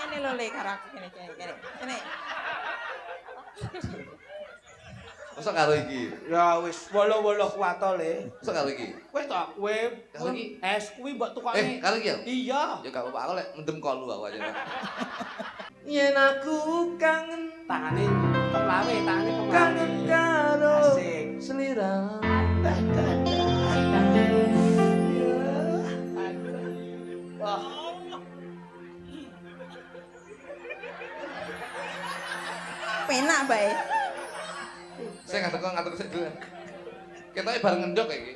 Kene lho Le karo aku kene. Kene. Masa karo iki? Ya wis wolo-wolo kuat to, Le. Masa karo iki? Wis to, kowe Karo iki? es kuwi mbok tukokne. Karo iki ya? Iya. Ya gak apa-apa, aku lek mendem kolu aku aja. Yen aku kangen tangane kemlawe, tangane kemlawe. Kangen karo Asik. selira. Wah. Penak bae. Saya ngatur sik dulu. Ketoke bareng ngendok iki.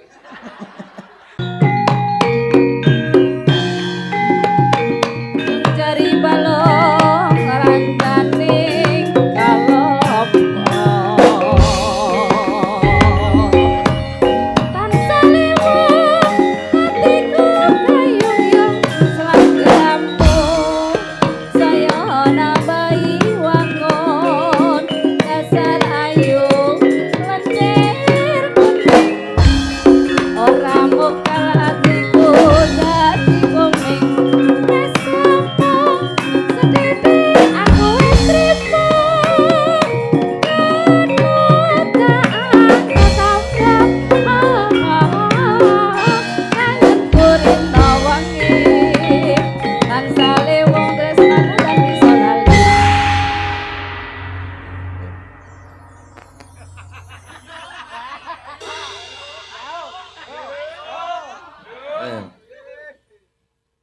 Cari balong rancaning kalopo tansah lewat hatiku kayung selanggammu saya nambahi wangun dasar ayu lencer kuning ora mokal hatiku dadi kuning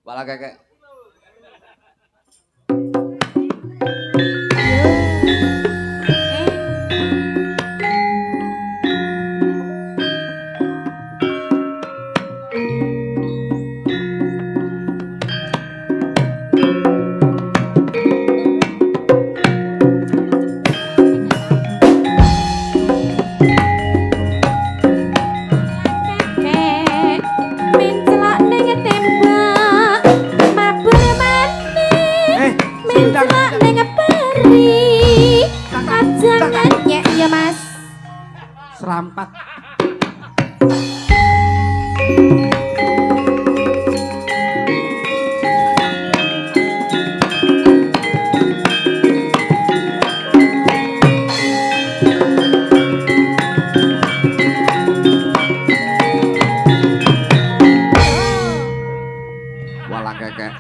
Pala kekek. Serampat. Wala kekek.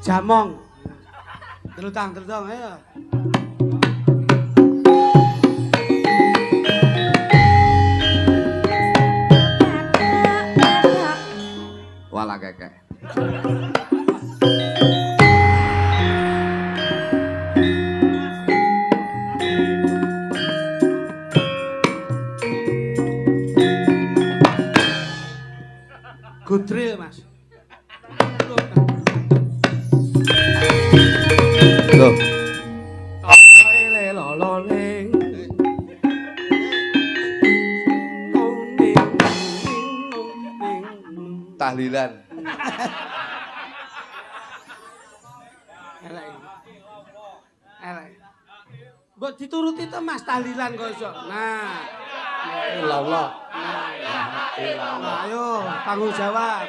Jamong. Telutang ayo. Wala kekek. Gudril, Mas. Loh, Lele lololing. tahlilan. Elek. Elek. Mbok dituruti to Mas tahlilan kok iso. Nah. Allah. Nah, ayo tanggung jawab.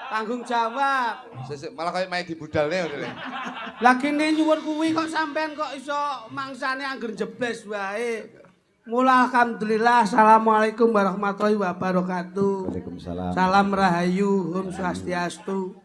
Tanggung jawab. Sesuk malah kayak main di budalne udah. Lah kene nyuwun kuwi kok sampean kok iso mangsane angger jebles wae. Mula alhamdulillah. Assalamualaikum warahmatullahi wabarakatuh. Waalaikumsalam. Salam rahayu, Om Swastiastu.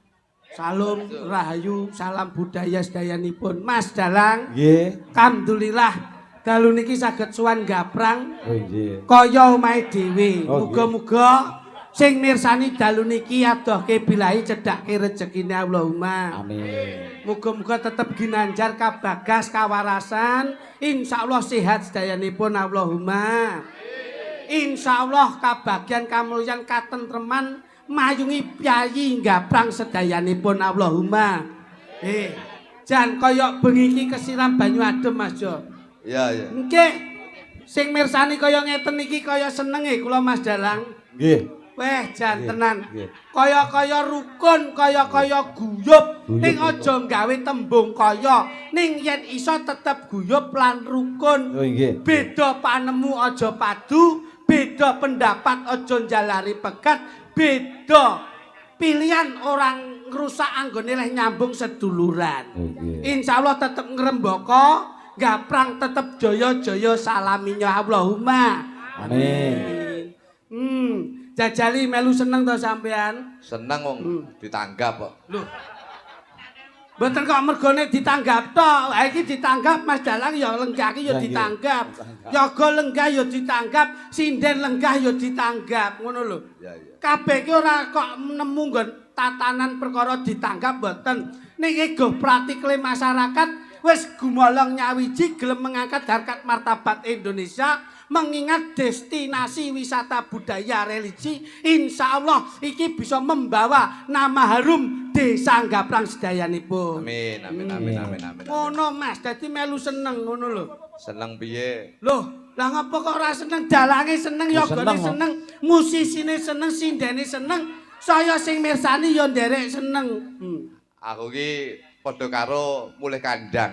Salam rahayu, salam budaya sedayanipun. Mas Dalang. Nggih. Alhamdulillah dalu niki saged sowan gaprang Oh nggih. kaya omahe dhewe. Oh, Muga-muga sing mirsani dalu niki adohke bilahi cedhakke rezekine Allahumma. Amin. Muga-muga tetep ginanjar kabagas kawarasan, insyaallah sehat sedayanipun Allahumma. Insyaallah kabagyan kamulyan katentreman mayungi piyayi gaprang sedayanipun Allahumma. Jan kaya bengi iki kesiram banyu adem Mas Jo. Iya, iya. Nggih. Sing mirsani kaya ngeten iki kaya senenge kula Mas Dalang. Nggih. Weh, jan tenan. Nggih. Kaya-kaya rukun, kaya-kaya guyub. Ning aja gawe tembung kaya. Ning yen iso tetep guyub lan rukun. Oh nggih. Beda panemu aja padu, beda pendapat aja njalari pegat, beda pilihan orang ngrusak anggone leh nyambung seduluran. Insyaallah tetep ngrembaka, gaprang tetep jaya-jaya salaminya Allahumma. Amin. Jajali melu seneng to sampean? Seneng wong ditanggap kok. Lho. Mboten kok mergone ditanggap tok. Ha iki ditanggap Mas Dalang ya lenggah iki ya ditanggap. Yoga lenggah ya ditanggap, sinden lenggah ya ditanggap, ngono lho. Ya iya. Kabeh ki ora kok nemu nggon tatanan perkara ditanggap mboten. Niki go pratikle masyarakat wis gumolong nyawiji gelem mengangkat harkat martabat Indonesia. Mengingat destinasi wisata budaya religi, insya Allah iki bisa membawa nama harum desa Gaprang sedayanipun. Amin, amin, amin, amin, amin. Ngono Mas, dadi melu seneng ngono lho. Seneng piye? Loh, lah ngapa kok ora seneng? Dalange seneng, yogane seneng, musisine seneng, sindene seneng, saya sing mirsani ya nderek seneng. Aku ki padha karo mulih kandang.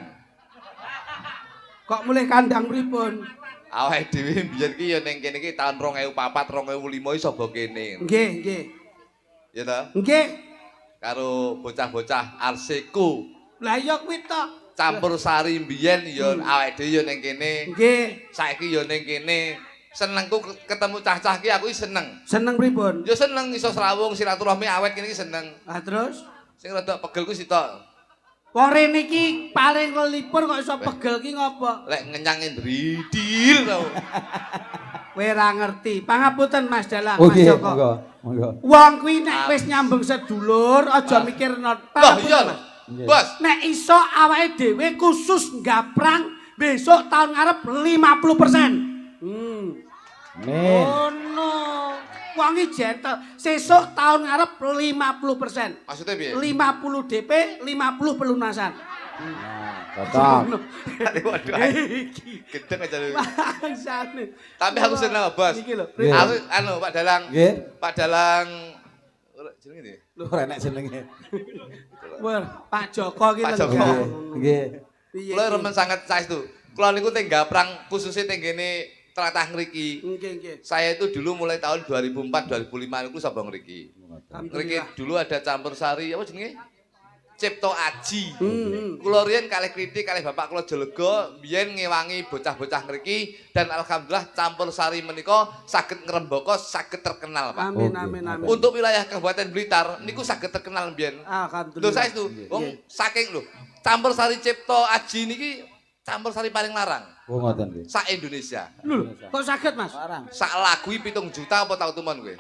Kok mulih kandang pripun? Awake dhewe biyen ki ya ning kene ki taun 2004 2005 iso saka kene. Nggih, nggih. Ya ta? Nggih. Karo bocah-bocah Arseku. Lah iya kuwi to. Campur sari mbiyen ya awake dhewe ya ning kene. Nggih. Saiki ya ning kene. Senengku ketemu cah-cah ki aku seneng. Seneng pripun? Ya seneng iso srawung silaturahmi awet kene ki seneng. Ah terus? Sing rada pegel ku sitok. Wong rene iki paling kelipur kok iso pegel ki ngopo? Lek ngenyang ndridil tau. Kowe ora ngerti. Pangapunten Mas Dalang, Oh Mas nggih, Joko. monggo, monggo. Wong kuwi nek wis nyambung sedulur aja mikir not. Loh iya lho. Bos, Nek iso awake dhewe khusus Gaprang besok tahun ngarep 50%. Amin. Oh no. Wong iki gentle. Sesuk tahun ngarep 50%. maksudnya piye? 50 DP, 50 pelunasan. Cocok. Waduh. Gedeng aja lho. Bangsane. Tapi aku seneng Bos. Iki lho. Nggih. Aku anu Pak Dalang. Nggih. Pak Dalang jenenge ndi? Lho ora enak jenenge. Wah, Pak Joko ki Pak Joko. lenggah. Nggih. Piye? Kula remen sangat saestu. Kula niku teng Gaprang khususnya teng kene tlatah ngriki. Nggih, nggih. Saya itu dulu mulai tahun 2004 2005 niku sapa ngriki. Ngriki dulu ada campur sari apa jenenge? Cipto Aji. Kula riyen kalih kritik kalih bapak kula Jelega biyen ngewangi bocah-bocah ngriki dan alhamdulillah campur sari menika saged ngrembaka saged terkenal, Pak. Amin, amin, amin. Untuk wilayah Kabupaten Blitar niku saged terkenal biyen. Alhamdulillah. Lho saestu, wong saking lho, campur sari Cipto Aji niki campur sari paling larang Oh ngoten nggih. sak Indonesia. Lho, kok saged, Mas? Sak lagu 7 juta apa tau tuman kowe?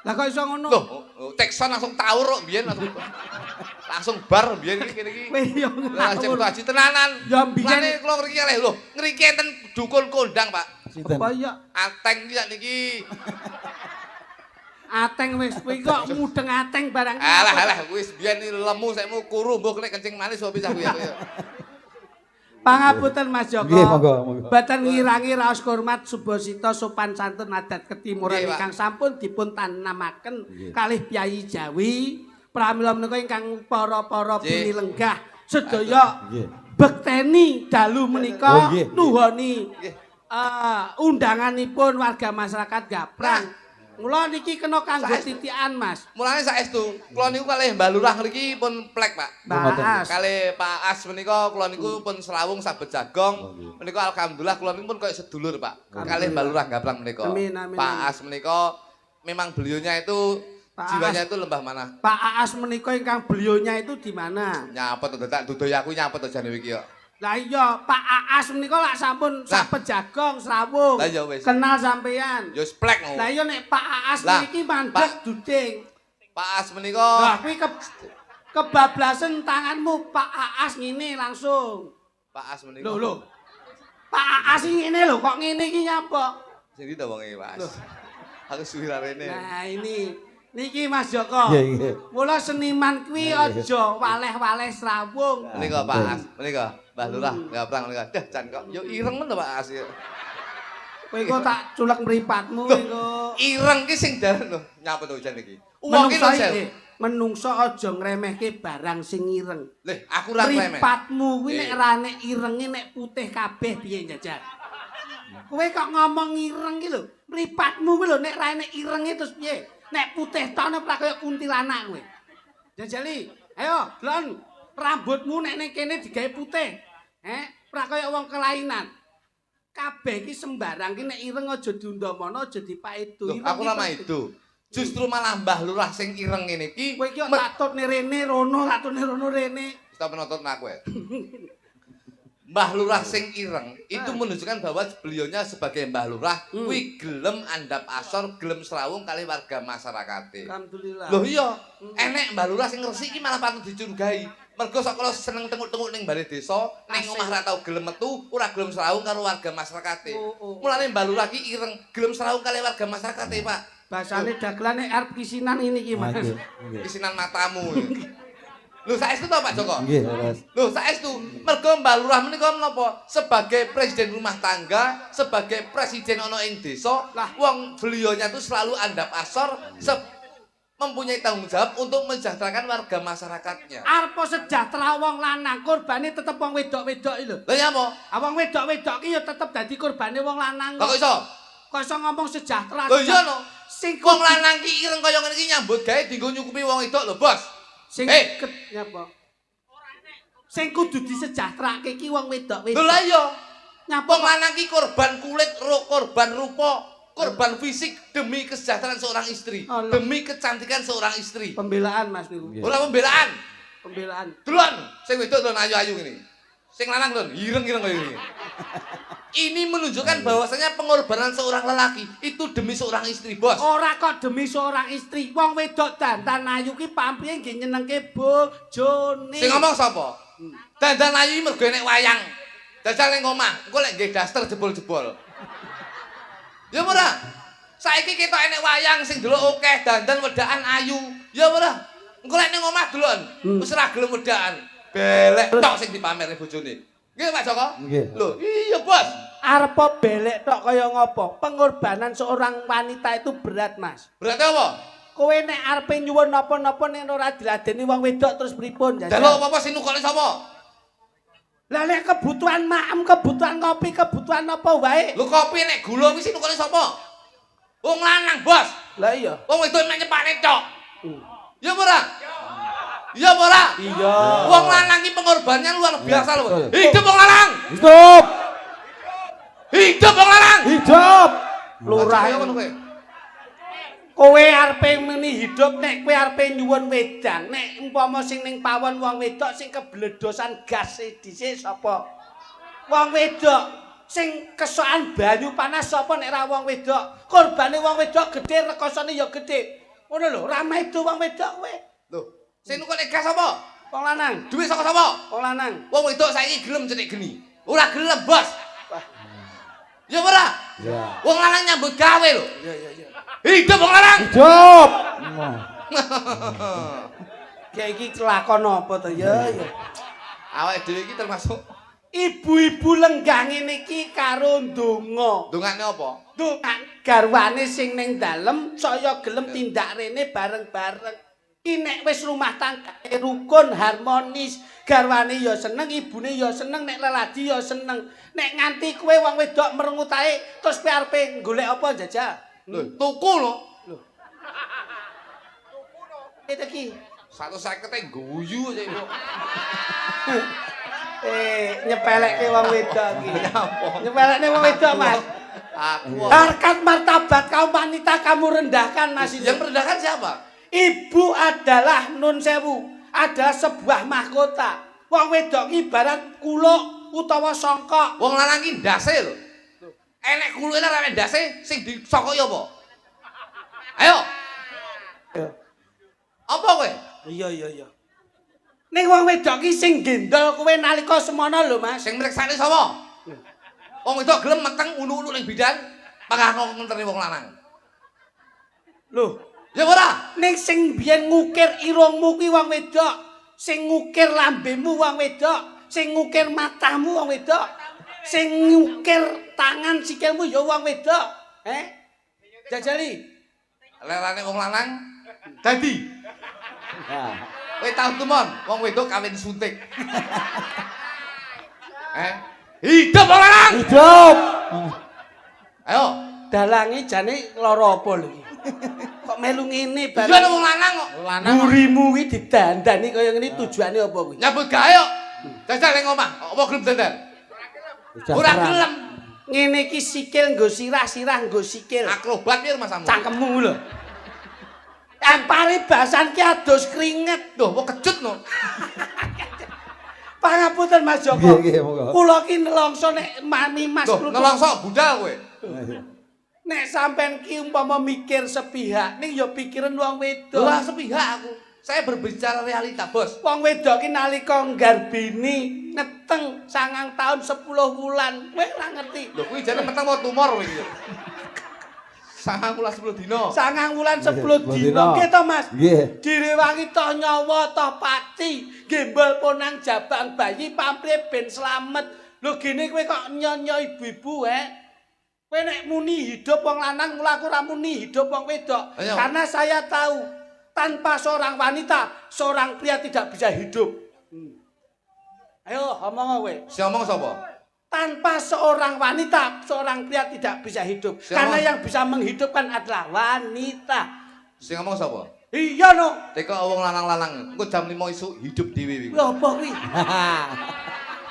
Lah kok iso ngono? Loh, Texan langsung tawur kok biyen langsung bar biyen iki kene iki. Kowe yo Lah Cipto ngawur. Aji tenanan. Ya biyen Lane kula ngriki kalih lho, ngriki enten dukun kondang, Pak. Sinten? apa ya? Ateng iki sakniki. Ateng wis kuwi kok mudeng ateng barang. Alah wis biyen lemu saikmu kuru mbok nek kencing manis wae pisah kuwi. Pangapunten Mas Joko. Nggih, monggo, monggo. Boten ngirangi raos hormat subasita sopan santun adat ketimuran Nggih, Pak. ingkang sampun dipun tanamaken kalih Pyayi Jawi. Pramila menika ingkang para-para Nggih. bini lenggah sedaya Nggih. bekteni dalu menika Oh, nggih. nuhoni Nggih. undanganipun warga masyarakat Gaprang. Mula niki kena kanggo titikan, Mas. Mulane saestu, kula niku kalih Mbah Lurah ngriki pun plek, Pak. Mas. Kalih Pak As menika kula niku pun selawung sabet jagong. Menika alhamdulillah kula niku pun koyo sedulur, Pak. Kalih Mbah Lurah Gaprang menika. Amin, amin, Pak amin. As menika memang beliaunya itu Pak jiwanya As. itu lembah mana? Pak Aas menika ingkang belionya itu di mana? Nyapet to tak dudoy aku nyapet to jane iki kok. Lah iya, Pak Aas menika lak sampun sapet jagong srawung. Lah iya wis. Kenal sampean. Ya wis plek ngono. Lah iya nek Pak Aas Lah, niki mandeg duding. Pak As menika Lah kuwi kebablasan tanganmu Pak Aas ngene langsung. Pak As menika. Lho. Pak Aas iki ngene lho, kok ngene iki nyapa? Sing ndi to wonge Pak As? Aku suwi rene. Nah ini niki Mas Joko. Nggih, nggih. Mula seniman kuwi aja waleh-waleh srawung. Menika Pak As, menika Mbah Lurah Gaprang menika. Dah jan kok yo ireng men to Pak As ya. Kowe kok tak culek mripatmu kowe kok. Ireng ki sing dalan lho. Nyapa to jan iki? Wong ki lho, Sel. Menungso aja ngremehke barang sing ireng. Lho, aku ora remeh. Mripatmu kuwi nek ra nek irenge nek putih kabeh piye Jajal? Kowe kok ngomong ireng ki lho. Mripatmu kuwi lho nek ra nek irenge terus piye? Nek putih tok nek kaya kuntilanak kowe. Jajali, ayo, lon rambutmu nek ning kene digawe putih. Ora kaya wong kelainan. Kabeh iki sembarang ki nek ireng aja diundamono, aja dipaedu. Aku lama itu. Justru malah Mbah Lurah sing ireng ngene iki. Kowe iki tatutne rene rono, tatutne rono rene. Kita penonton aku ya. Mbah Lurah sing ireng itu menunjukkan bahwa beliaunya sebagai Mbah Lurah kuwi gelem andap asor, gelem serawung kali warga masyarakat. Alhamdulillah. Loh iya, enek Mbah Lurah sing resik iki malah patut dicurigai. Mergo sok kala seneng tenguk-tenguk ning bale desa, ning omah ra tau gelem metu, ora gelem serawung karo warga masyarakat. Mulane Mbah Lurah ki ireng, gelem serawung kali warga masyarakat, Pak. Bahasane dagelan nek arep kisinan ini iki, Mas. Kisinan matamu. Lho saestu to Pak Joko? Nggih, Mas. Lho saestu, mergo Mbah Lurah menika menapa? Sebagai presiden rumah tangga, sebagai presiden ana ing desa, wong beliaunya itu selalu andap asor, mempunyai tanggung jawab untuk mensejahterakan warga masyarakatnya. Arep sejahtera wong lanang, korbane tetep wong wedok-wedok iki lho. Lha nyapa? Wong wedok-wedok iki ya tetep dadi korbane wong lanang. Kok iso? Kok iso ngomong sejahtera? Lho iya no. Sing wong lanang ki ireng kaya ngene iki nyambut gawe dienggo nyukupi wong wedok lho, Bos. Sing nyapa? Sing kudu disejahterake ki wong wedok-wedok. Lho lah iya. Nyapa wong lanang ki korban kulit, korban rupa, korban fisik demi kesejahteraan seorang istri, demi kecantikan seorang istri. Pembelaan Mas niku. Ora pembelaan. Pembelaan. Delon, sing wedok delon ayu-ayu ngene. Sing lanang delon ireng-ireng kaya ngene. Ini menunjukkan bahwasanya pengorbanan seorang lelaki itu demi seorang istri, Bos. Ora kok demi seorang istri. Wong wedok dandan ayu ki pampihe nggih nyenengke bojone. Sing ngomong sapa? Dandan ayu mergo nek wayang. Dajal ning omah, engko lek nggih daster jebol-jebol. Ya ora. Saiki ketok enek wayang sing delok akeh dandan wedakan ayu. Ya ora. Engko lek ning omah delon, wis ora gelem wedakan. Belek tok sing dipamerne bojone. Nggih Pak Joko? Nggih. Lho, iya Bos. Arep belek tok kaya ngopo? Pengorbanan seorang wanita itu berat, Mas. Berarti apa? Kowe nek arepe nyuwun napa-napa nek ora diladeni wong wedok terus pripun, Jajal? Delok apa sing nukokne sapa? Lah nek kebutuhan maem, kebutuhan kopi, kebutuhan apa wae. Lho kopi nek gula kuwi sing nukokne sapa? Wong lanang, Bos. Lah iya. Wong wedok nek nyepane tok. Ya ora? Iya apa ora? Iya. Wong lanang iki pengorbanannya luar biasa lho. Hidup wong lanang. Hidup. Hidup wong lanang. Hidup. Lurah ya ngono kowe. Kowe arepe meni hidup nek kowe arepe nyuwun wedang, nek umpama sing ning pawon wong wedok sing kebledosan gas dhisik sapa? Wong wedok sing kesokan banyu panas sapa nek ra wong wedok? Korbane wong wedok gedhe rekosane ya gedhe. Ngono lho, ra medo wong wedok kowe. Lho, sing nukone gas apa? Wong lanang. Duit saka sapa? Wong lanang. Wong wedok saiki gelem cenik geni. Ora gelem, Bos. Ya ora? Ya. Wong lanang nyambut gawe lho. Iya iya iya. Hidup wong lanang. Hidup. Kayak iki kelakon apa to ya ya. Awake dhewe iki termasuk Ibu-ibu lenggah ngene iki karo ndonga. ndongane apa? Ndonga garwane sing ning dalem saya gelem tindak rene bareng-bareng. Ki nek wis rumah tanggane rukun harmonis, garwane ya seneng, ibune ya seneng, nek leladi ya seneng. Nek nganti kowe wong wedok merengutae terus kowe arepe golek apa jajal? Lho, tuku lho. Itu ki 150 guyu aja kok. Nyepelekke wong wedok iki. Nyepelekne wong wedok, Mas. Aku. Harkat martabat kaum wanita kamu rendahkan, Mas. Yang merendahkan siapa? Ibu adalah nun sewu, adalah sebuah mahkota. Wong wedok iki ibarat kuluk utawa songkok. Wong lanang iki ndase lho. Enek kuluke ora ndase sing disokoki apa? Ayo. Apa kowe? Iya. Ning wong wedok iki sing gendol kowe nalika semono lho, Mas. Sing mriksani sapa? Wong wedok gelem meteng ulu-ulu ning bidan, pangah ngenteni wong lanang. Lho, ya ora? ning sing biyen ngukir irungmu kuwi wong wedok, sing ngukir lambemu wong wedok, sing ngukir matamu wong wedok. Sing nyukir tangan sikilmu ya wong wedok. Jajali. Lelane wong lanang dadi. Nah, Kowe tau tumon wong wedok kawin suntik. Hidup wong lanang. hidup. Ayo. Dalange jane lara apa lho iki? Kok melu ngene Iya bareng. wong lanang kok. Burimu kuwi didandani kaya ngene tujuane apa kuwi? Nyambut gawe kok. Jajal ning omah, apa gelem dandan? Ora gelem. Ngene iki sikil nggo sirah, sirah nggo sikil. Akrobat piye masamu? Cangkemmu lho. Ampare basan ki adus keringet. Lho, kok kecut no. Pangapunten Mas Joko. Nggih, monggo. Kula ki nelongso nek mami Mas Lho, nelongso budal kowe. Nek sampean ki umpama mikir sepihak ning ya pikiran wong wedok. Lah sepihak aku. Saya berbicara realita, Bos. Wong wedok ki nalika nggarbini ngeteng 9 tahun 10 wulan. Kowe ora ngerti. Lho, kuwi jane meteng mau tumor kowe iki. 10 dino. 9 wulan 10 Nggih, dina. Nggih to, Mas? Nggih. Direwangi toh nyawa toh pati, gembol ponang jabang bayi pamrih ben slamet. Lho gene kowe kok nyonyo ibu-ibu Kowe nek muni hidup wong lanang mula aku ora muni hidup wong wedok. Ayo. Karena saya tahu tanpa seorang wanita, seorang pria tidak bisa hidup. Ayo ngomong kowe. Sing ngomong sapa? Tanpa seorang wanita, seorang pria tidak bisa hidup. Siapa? Karena yang bisa menghidupkan adalah wanita. Sing ngomong sapa? Iya no. Teko wong lanang-lanang, engko jam 5 isuk hidup dhewe iki. Lho apa kuwi?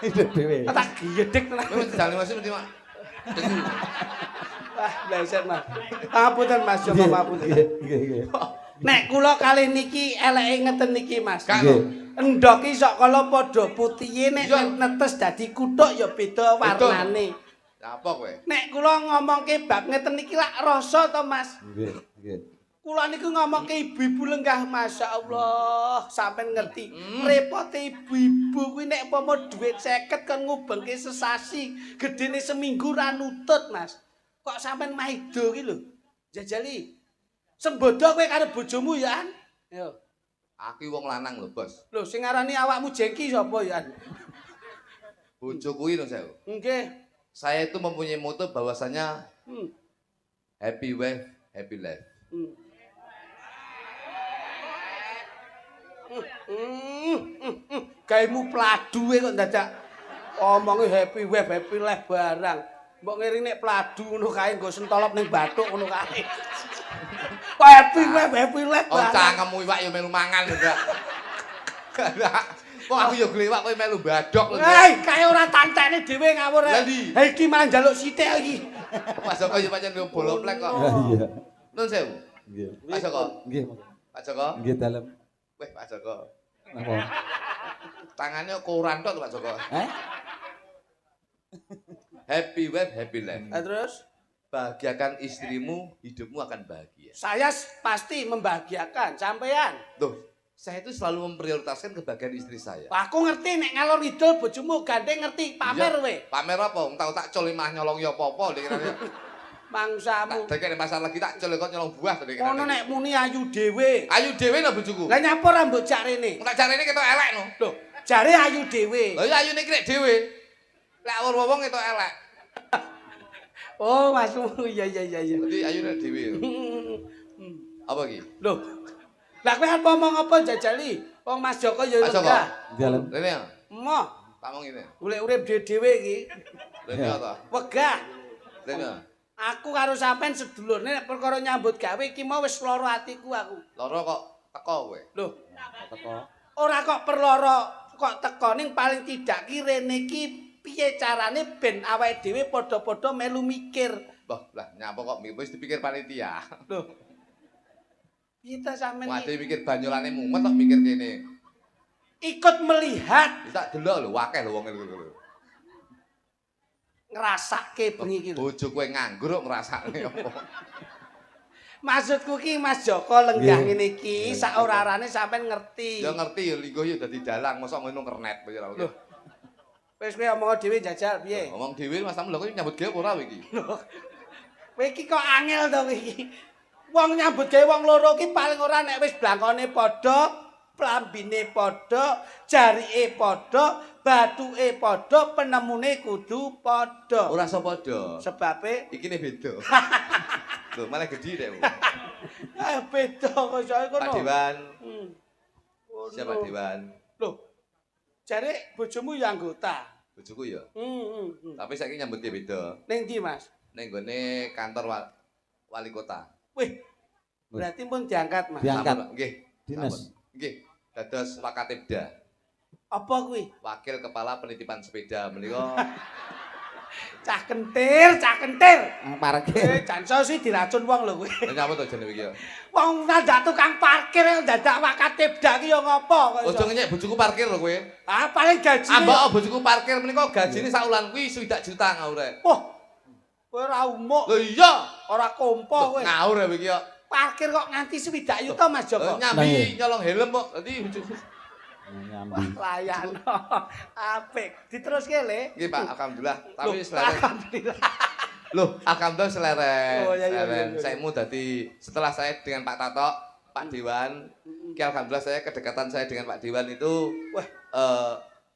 Hidup dhewe. Tak giyedek tenan. Kowe mesti jam 5 isuk mesti mak. Wah, bleset Mas. Pangapunten Mas, Joko pangapunten. Nggih. Nek kula kalih niki eleke ngeten niki Mas. Kang. Endhog ki sok kala padha putihe nek Iya. netes dadi kuthuk ya beda warnane. Apa kowe? Nek kula ngomongke bab ngeten niki lak rasa to Mas. Nggih. Kula niku ngomongke ibu-ibu lenggah masyaallah sampean ngerti. Repote ibu-ibu kuwi nek umpama dhuwit 50 kon ngubengke sesasi, gedene seminggu ra nutut Mas. Kok sampean maido ki lho. Jajali. Sembodo kowe karo bojomu ya, An? Yo. Aku wong lanang lho, Bos. Lho sing ngarani awakmu jengki sapa ya, An? Bojo kuwi lho saya. Nggih. Saya itu mempunyai moto bahwasanya Hmm. happy wife, happy life. Gaimu pladuwe kok dadak omonge happy wife, happy life barang. Mbok ngiring nek pladu ngono kae nggo sentolop ning bathuk ngono kae. Kok happy wife, happy life Oh, barang. cangkemmu iwak ya melu mangan lho, Mbak. Kok aku ya glewak kowe melu badok lho. Hei, kae ora tantekne dhewe ngawur. Lah ndi? Ha iki malah njaluk sithik iki. Mas Joko ya pancen yo boloplek kok. Iya. Nun sewu. Nggih. Pak Joko. Nggih. Pak Joko. Nggih dalem. Weh, Pak Joko. Napa? Tangannya koran tok Pak Joko. Happy wife, happy life. Terus Bahagiakan istrimu, hidupmu akan bahagia. saya pasti membahagiakan sampean. Tuh, saya itu selalu memprioritaskan kebahagiaan istri saya. Aku ngerti nek ngalor ngidul bojomu gandeng ngerti pamer Iya, we. Pamer apa? Wong tau tak col mah nyolong ya apa-apa dikirane. Mangsamu. Tak dekek masalah lagi tak col kok nyolong buah dikirane. Ngono nek muni ayu dhewe. Ayu dhewe lho bojoku. Lah nyapa ra mbok jak rene? Tak jarene ketok elek no. Lho, jare ayu dhewe. Lah ya ayune krek dhewe. Lek awur wong ketok elek. Oh, masmu iya. Dadi ayune dhewe. Apa iki? Lho. Lah kowe arep ngomong apa jajali? Wong Mas Joko ya Mas Joko. lega. Dalem. Rene ya. Emoh, Tak mong ngene. urip dhewe-dhewe iki. Rene ya ta. Wegah. Rene. Aku karo sampean sedulurne nek perkara nyambut gawe iki mau wis lara atiku aku. Loro kok teko kowe. Lho, Teko. ora kok perloro kok teko ning paling tidak ki rene iki piye carane ben awake dhewe padha-padha melu mikir. Bah, lah nyapa kok wis dipikir panitia. Lho. Piye ta sampean Waduh mikir banyolane mumet kok mikir kene. ikut melihat Wis tak delok lho akeh lho wong ngene. ngrasake bengi iki lho. Bojo kowe nganggur kok ngrasakne apa. Maksudku ki Mas Joko lenggah Nggih. ngene iki sak ora-arane sampean ngerti. Ya ngerti ya linggo ya dadi dalang mosok ngono kernet kowe ora. Wis kowe omong dhewe jajal piye? Ngomong dhewe Mas Sam lho kowe nyambut gawe apa ora kowe iki? Kowe iki kok angel to kowe iki. Wong nyambut gawe wong loro ki paling ora nek wis blangkone padha, plambine padha, jarike padha, bathuke padha, penemune kudu padha. Ora iso padha. Sebabe Iki ne beda. Lho, malah gede deh. beda kok soe kono. Pak Dewan. Oh, Siapa no. Dewan? Loh. Jare bojomu ya anggota. Bojoku ya. Hmm. Tapi saiki nyambutke beda. Ning ndi, Mas? Ning gone kantor wali kota. Wih. Berarti pun diangkat, Mas. Diangkat. Sampun, nggih. Dinas. Sampun. Nggih. Dados Wakatibda. Apa kuwi? Wakil Kepala Penitipan Sepeda menika. Cah kentir. Parkir. Jan sih diracun wong lho kuwi. Nyapa to jenenge iki ya? Wong dadak tukang parkir dadak Wakatibda ki ya ngopo kok. Ojo ngenyek bojoku parkir lho kowe. Ah paling gaji. Ambak bojoku parkir menika gajine sak wulan kuwi 7 juta ngawure. Wah. Kowe ora umuk, Lho iya. ora kompo kowe. Ngawur ya iki ya. Parkir kok nganti 7 juta Mas Joko. Nyambi nyolong helm kok. Dadi bojoku. Nyambi. Layan. Apik. Diteruske le. Nggih Pak, alhamdulillah. Tapi Loh, selera. alhamdulillah. Loh, alhamdulillah seleren. Oh, iya. Saimu dadi setelah saya dengan Pak Tato, Pak Dewan, ki alhamdulillah saya kedekatan saya dengan Pak Dewan itu Wah,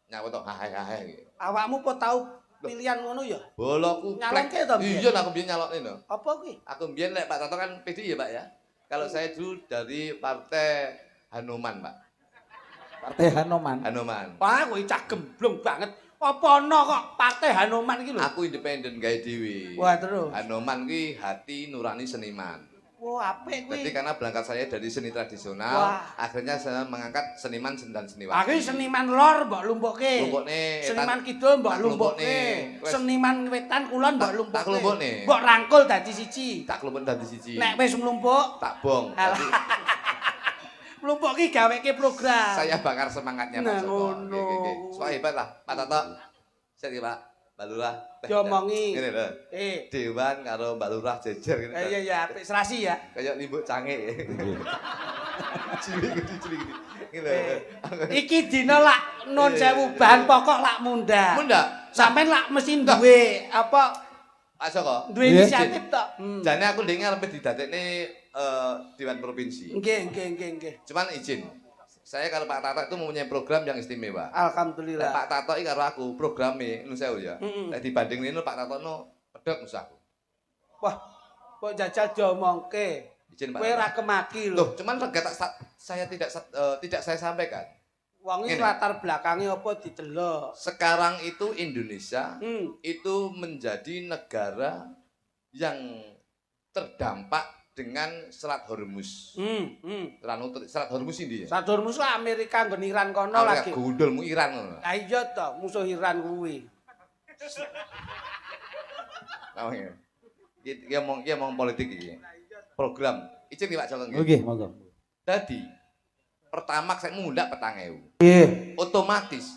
nyawa to hae. awakmu kok tau pilihan ngono ya? Boloku Nyalonke to, Bian? Iya, aku biyen nyalokne no. Apa kuwi? Aku biyen lek Pak Tato kan PDI ya, Pak ya. Kalau saya dulu dari Partai Hanuman, Pak. Partai Hanoman. Hanuman. Wah, kowe cah gemblong banget. Apa ana kok Partai Hanuman iki lho? Aku independen gawe dhewe. Wah, terus. Hanuman ki hati nurani seniman. Wah, apik kuwi. Jadi karena berangkat saya dari seni tradisional, Wah. akhirnya saya mengangkat seniman dan seniwati. Aku seniman lor mbok lumpukke. Lumpukne, Seniman kidul mbok tak lumpukke. lumpukne. Wes. Seniman wetan kulon mbok Tak lumpukke. lumpukne. Mbok rangkul dadi siji. tak kelumpuk dadi siji. Nek wis mlumpuk, Tak bong. Alah. Jadi mlumpuk ki gaweke program. saya bakar semangatnya Nah, Pak Joko. ngono. Soal hebat lah, Pak Tato. Saya Pak, Mbak Lurah. Diomongi. Ngene lho. Dewan karo Mbak Lurah jejer ngene. Iya, apik serasi ya. Kayak limbuk cange. Cilik-cilik. Ngene. Iki dina lak nun sewu bahan pokok lak munda. Munda. Sampeyan lak mesti duwe apa Pak Joko. duwe Iya. inisiatif tok. Jane aku ndek arep didadekne Dewan Provinsi. Nggih. Cuman izin. Saya kalau Pak Tato itu mempunyai program yang istimewa. Alhamdulillah. Pak Tato iki karo aku programe nu sewu ya. Nek dibandingin Pak Tato no pedhot usahaku. Wah, kok jajal diomongke. Izin Pak. Kowe ora kemaki lho. Loh, cuman saya tidak saya sampaikan. Wong iki Ngene. latar belakangnya apa didelok. Sekarang itu Indonesia Hmm. itu menjadi negara yang terdampak dengan Selat Hormuz. Selat Hormuz ini ya. Sadur musuh Amerika nggon Iran kono Amerika lagi. gundulmu Iran ngono. Ah iya to, musuh Iran kuwi. Namanya. Iki ngomong politik iki. Program. Izin iki Pak Joko nggih. Oke, monggo. Dadi pertama saya mundak 4.000. Nggih. Otomatis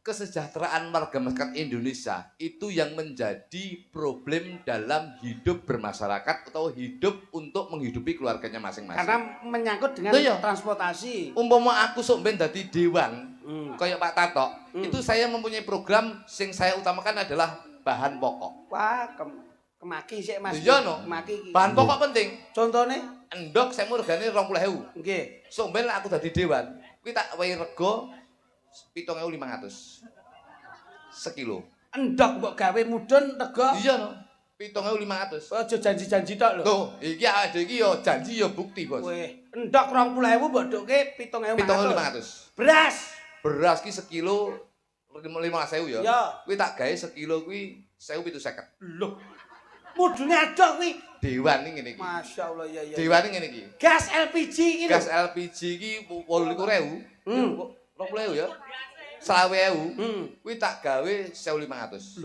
kesejahteraan warga masyarakat Indonesia itu yang menjadi problem dalam hidup bermasyarakat atau hidup untuk menghidupi keluarganya masing-masing. Karena menyangkut dengan Loh, iya. transportasi. Umpama aku sok ben dadi dewan kayak Pak Tato, Hmm. itu saya mempunyai program sing saya utamakan adalah bahan pokok. Wah, kemaki sik Mas. Iya, no. Kemaki iki. Bahan pokok penting. Contone? Endok saya mau regane 20.000. Nggih. Sok ben aku dadi dewan, kuwi tak wehi rego 7.500 sekilo. Endok mbok gawe mudhun rego. Iya no, 7.500. Aja janji-janji tok lho. Tuh, iki ada iki yo janji yo bukti bos. Weh, endok 20.000 mbok dukke 7.500. 7.500. Beras. Beras ki sekilo 15.000 ya. Ya. Kuwi tak gawe sekilo kuwi 1.750. Loh. Mudune adok kuwi. Dewan iki ngene iki. Masyaallah ya ya. Dewan iki ngene iki. Gas LPG iki lho. Gas LPG iki 28.000. 20.000 ya. 20.000. Kuwi tak gawe 1.500.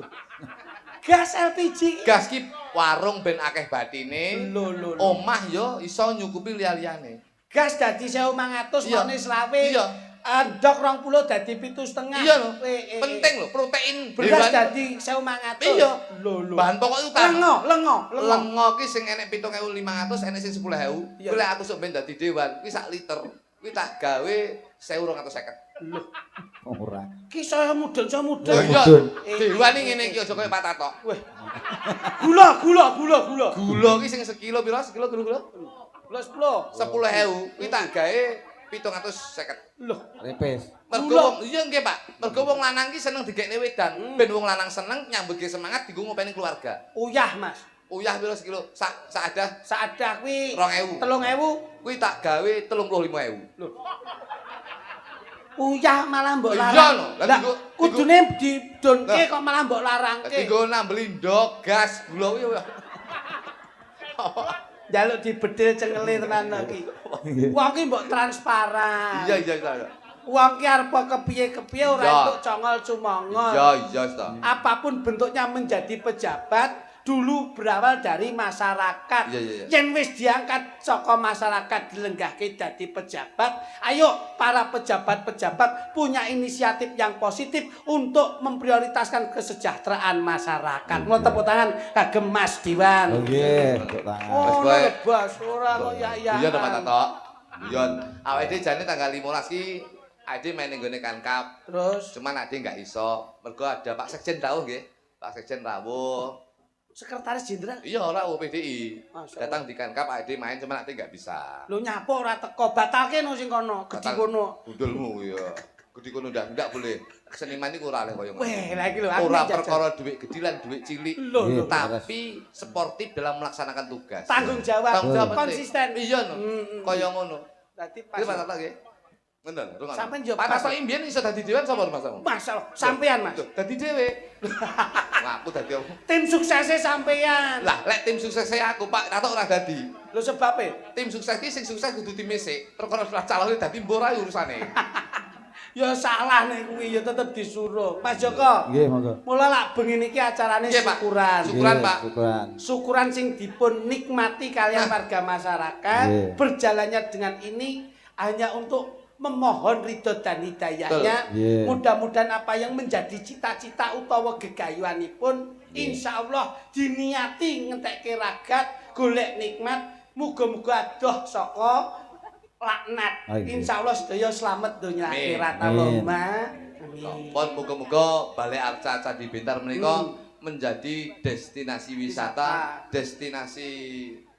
Gas LPG iki. Gas ki warung ben akeh batine. Lho. Omah yo iso nyukupi liya-liyane. Gas dadi 1.500 Iya. mone selawe. Iya. Endok 20 dadi 7,5. Iya lho. Penting lho protein. Beras Dewan. dadi 1.500. Iya. Lho. Bahan pokok itu utama. Lengo. Lengo ki sing enek 7.500, enek sing 10.000. Iya. Kuwi lek aku sok ben dadi dewan, kuwi sak liter. Kuwi tak gawe 1.250. Ora. Ki saya mudun. Lho iya. Mudun. Dewan iki ngene iki aja kaya Pak Tato. Weh. Gula. Gula ki sing sekilo pira? Sekilo gula? Plus 10. 10.000. Kuwi tak gawe 750. Loh, Repes. Mergo Mula. wong iya nggih Pak. Mergo wong lanang ki seneng digekne wedan. Ben wong lanang seneng nyambutke semangat dienggo ngopeni keluarga. uyah Mas. Uyah piro sekilo? Saadah Saadah kuwi 2000. 3000. Kuwi tak gawe 35.000. Lho. Uyah malah mbok Iya, larang. no. Lah, Lah dienggo- kudune didonke Lah. kok malah mbok larangke. Dienggo nambeli ndok, gas, gula kuwi ya. Jaluk dibedil cengele tenan iki. Wong ki mbok transparan. Iya iya iya. Wong ki arep kepiye-kepiye ora Iya. entuk congol cumongol. Iya iya ta. Apapun bentuknya menjadi pejabat dulu berawal dari masyarakat. Iya, iya, iya. Yen wis diangkat saka masyarakat dilenggahke dadi pejabat, ayo para pejabat-pejabat punya inisiatif yang positif untuk memprioritaskan kesejahteraan masyarakat. Mau tepuk tangan kagem Mas Diwan. Oh nggih, tepuk tangan. Oh, bae. lebas ora kok ya. Guyon Pak Tato. Guyon. Awake dhewe jane tanggal 15 ki ade main ning gone Kankap. Terus Cuman ade enggak iso. Mergo ada Pak Sekjen rawuh nggih. Pak Sekjen rawuh. Sekretaris Jenderal Iya rawuh PDI. Masya Allah. Datang di Kankap ade main cuman ade enggak bisa. lu nyapo ora teko batalke no sing kono, gedi Batal- kono. Budulmu ya. Gede kono ndak boleh. Seniman iku ora oleh koyo ngono. Weh, lah iki lho aku Ora jajal. perkara duit gede lan duit cilik. Lho, Iya. lho. Tapi sportif dalam melaksanakan tugas. Tanggung jawab, Tanggung jawab penting. konsisten. Iya no. Kaya ngono. Dadi Iki Pak pas. Tato nggih. Ngono, rungono. Sampeyan yo Pak pas. Tato imbiyen iso dadi dewan sapa Mas? Masalah sampean Mas. Loh, dadi dhewe. Lah aku dadi apa? Tim suksesnya sampean. Lah lek tim sukses aku Pak Tato ora dadi. Lho sebabnya Tim sukses ki sing sukses kudu tim sik. Perkara calone dadi mbok ora urusane. ya salah nek kuwi ya tetep disuruh. Mas Joko. Nggih, monggo. Mula lak bengi niki acarane Nggih, Pak. syukuran. Syukuran, Nggih, Pak. Syukuran. Syukuran sing dipun nikmati kalian Nah. warga masyarakat. Nggih. Berjalannya dengan ini hanya untuk memohon ridho dan hidayahnya. Betul. Nggih. Mudah-mudahan apa yang menjadi cita-cita utawa gegayuhanipun insya Allah diniati ngentekke ragat, golek nikmat, muga-muga adoh saka laknat. Amin. Insya Allah sedaya selamat dunia Amin. akhirat Amin. Allahumma. Amin. Pon muga-muga Balai Arca Candi Bintar menika Hmm. menjadi destinasi wisata, destinasi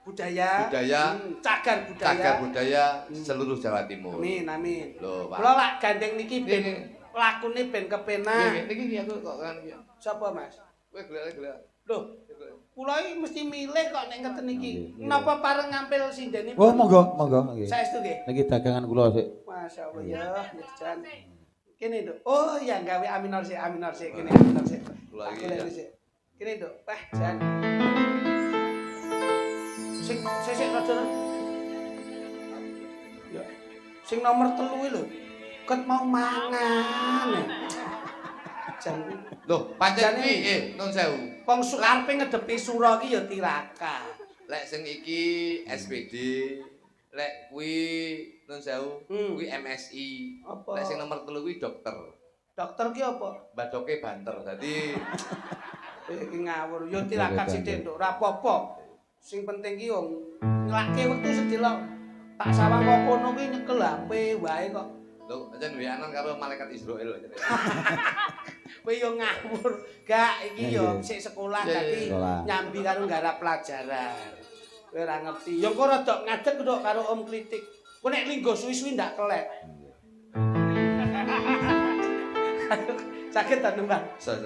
Budaya, Budaya. cagar budaya. cagar budaya seluruh Jawa Timur. Amin, amin. Loh, Pak. Kula lak gandeng niki ben Nggih. lakune ben kepenak. Niki aku kok kan iki. Sapa, Mas? Kowe golek-golek. Loh, kula iki mesti milih kok nek ngeten iki. Nggih. Napa pareng ngampil sindenipun? Oh, monggo, monggo nggih. Saestu nggih. Niki dagangan kula sik. Masya Allah ya, jan. Kene, Dok. Oh, ya gawe aminor sik kene aminor sik. Kula iki, Golek ya. sik. Kene, Dok. Wah, jan. Sing rada. Ya. Sing nomor 3 kuwi lho. Ket mau mangan. Jan. Loh, pancen Jane- iki nun sewu. Wong arepe ngedepi sura iki ya tirakat. Lek sing iki SPD, lek kuwi nun sewu, kuwi MSI. Apa? Lek sing nomor 3 kuwi dokter. Dokter ki apa? Badoke banter. Dadi Iki ngawur, yo tirakat sithik nduk, ora apa-apa. Sing penting ki yo nglake wektu sedelok. Tak sawang kok kono ki nyekel HP wae kok. lho aja wianan karo malaikat Israil. Kowe yo ngawur. Gak iki yo sik sekolah Iya, iya, dadi sekolah. nyambi karo nggarap pelajaran. Kowe ora ngerti. Yo kok rada ngadeg nduk karo om kritik. Kowe nek linggo suwi-suwi ndak kelek. Sakit ta nembang? Sa.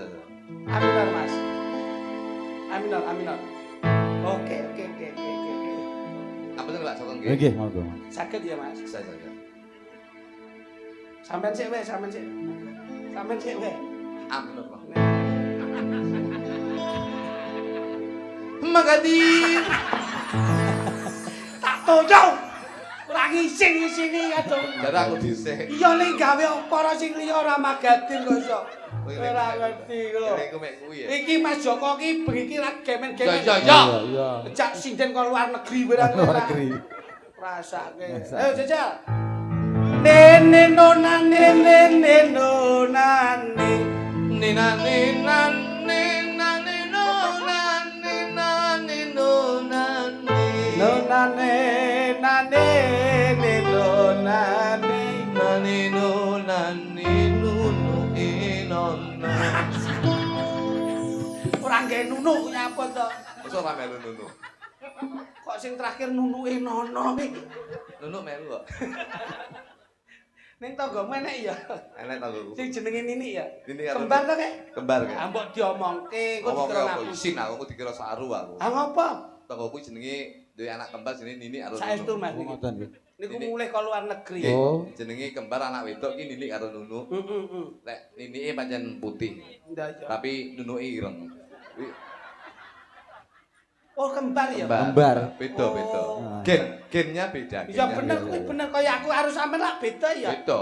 Aminor Mas. Aminor. Oke. Apa tuh Pak Sokong Nggih, nggih, monggo. Sakit ya Mas. Sa. Sampeyan sik weh. Amin Pak. Magadir. Tak toyo. Ora ngising-isingi aduh. Darah aku dhisik. Iya ning gawe para sing liya ora magadir kok iso. Ora ngerti kok. Iku mek kuwi ya. Iki Mas Joko ki bengi iki lagi gemen-gemen. Ya. Iya. Cak sinden kok luar negeri barang. Luar negeri. Rasake. Ayo jajal. Nene nonane nene nonane. Nina nina nina nina nina nina Nonane nane nonane. nino nino inona. Ora nggae nunuk nyapa to. Masa ora melu nunu. Kok sing terakhir nunuke nono iki. Nunu melu kok. Ning tanggamu enek ya. Enek tanggoku. Sing jenenge Nini ya. Nini karo Kembar to kek? Kembar kek. Ah mbok diomongke kok Ngomong dikira apa aku. isin aku dikira saru aku. Ah ngopo? Tanggoku jenenge duwe anak kembar jenenge Nini karo Saestu Nunu. Mas Oh, niki. ngoten nggih. Niku Nini. mulih ka luar negeri. Nggih, Oh. jenenge kembar anak wedok ki Nini karo Nunu. Lek Nini pancen putih, Ndak ya. tapi Nunuke ireng. Oh kembar ya. Kembar. Beda-beda. Oh. Gennya beda. Ya gennya bener beda. kuwi bener kaya aku harus sampean lak beda ya. Beda.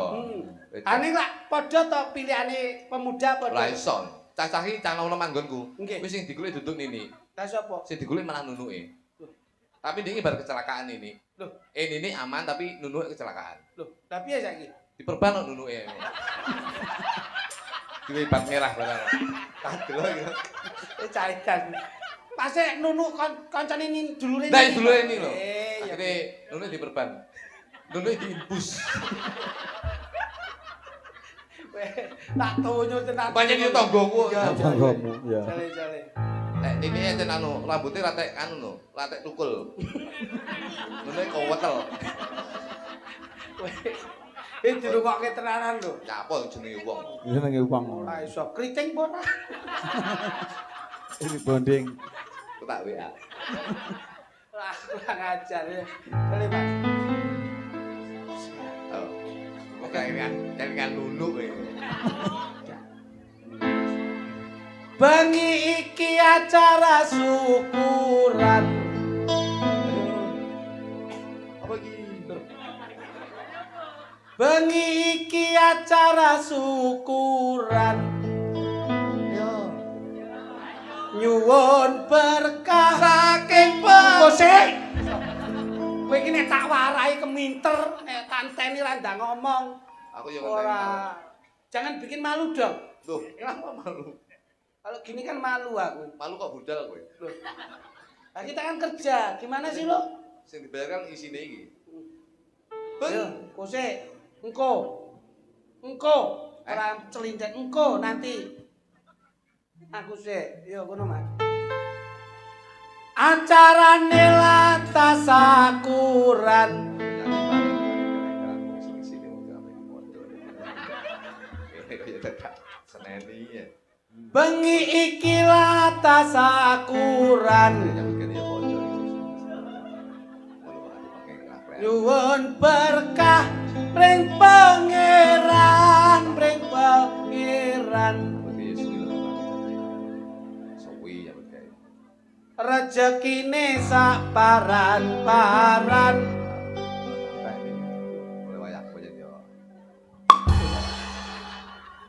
Beda. Ane lak padha to pilihane pemuda Ora padha. iso. Cah-cah iki cah nom manggonku. Nggih. Wis sing digolek duduk Nini. Lah sapa? Sing digolek malah Nunuke. Tapi dia bar kecelakaan ini. Loh, Nini aman tapi Nunuke kecelakaan. loh, lah piye saiki? Diperban kok Nunuke. Diwe bat merah barang. Kadel iki. Caidan. Pase Nunu kancane ning dulure Nah, dulure ini lho. ya. Akhire Nunuke diperban. Nunuke diimpus. Tak tonyo tenan. Pancen yo tanggoku. Ya, Tanggamu, ya. Jale-jale. Nek Nini enten anu, rambutnya ratek anu lho, ratek tukul. Nunuke kowetel. Dirungokke tenanan lho. Capol jenenge wong. Jenenge wong. Ah iso kriting apa ora? Ini bonding. Aku tak WA. Wah, kurang ajar ya. Jale, Mas. Oh. Oke, ini kan Nunu kowe. Bengi iki acara syukuran. Apa iki? Bengi iki acara syukuran. Yo. Nyuwun berkah saking Bosik. Kowe iki nek tak warai keminter, nek tanteni ra ndang ngomong. Aku yo Ora. Jangan bikin malu dong. Tuh, kenapa malu? Kalau gini kan malu aku. Malu kok budal kowe. Loh. Nah, kita kan kerja. Gimana sih lo? Sing dibayar kan isine iki. Ayo, Bosik. Engko. Ora celindet engko nanti. Aku sih, yo kono Mas. Acarane lata sakuran. Bengi iki lata sakuran. Nyuwun berkah ring pangeran. Rezekine sak paran-paran.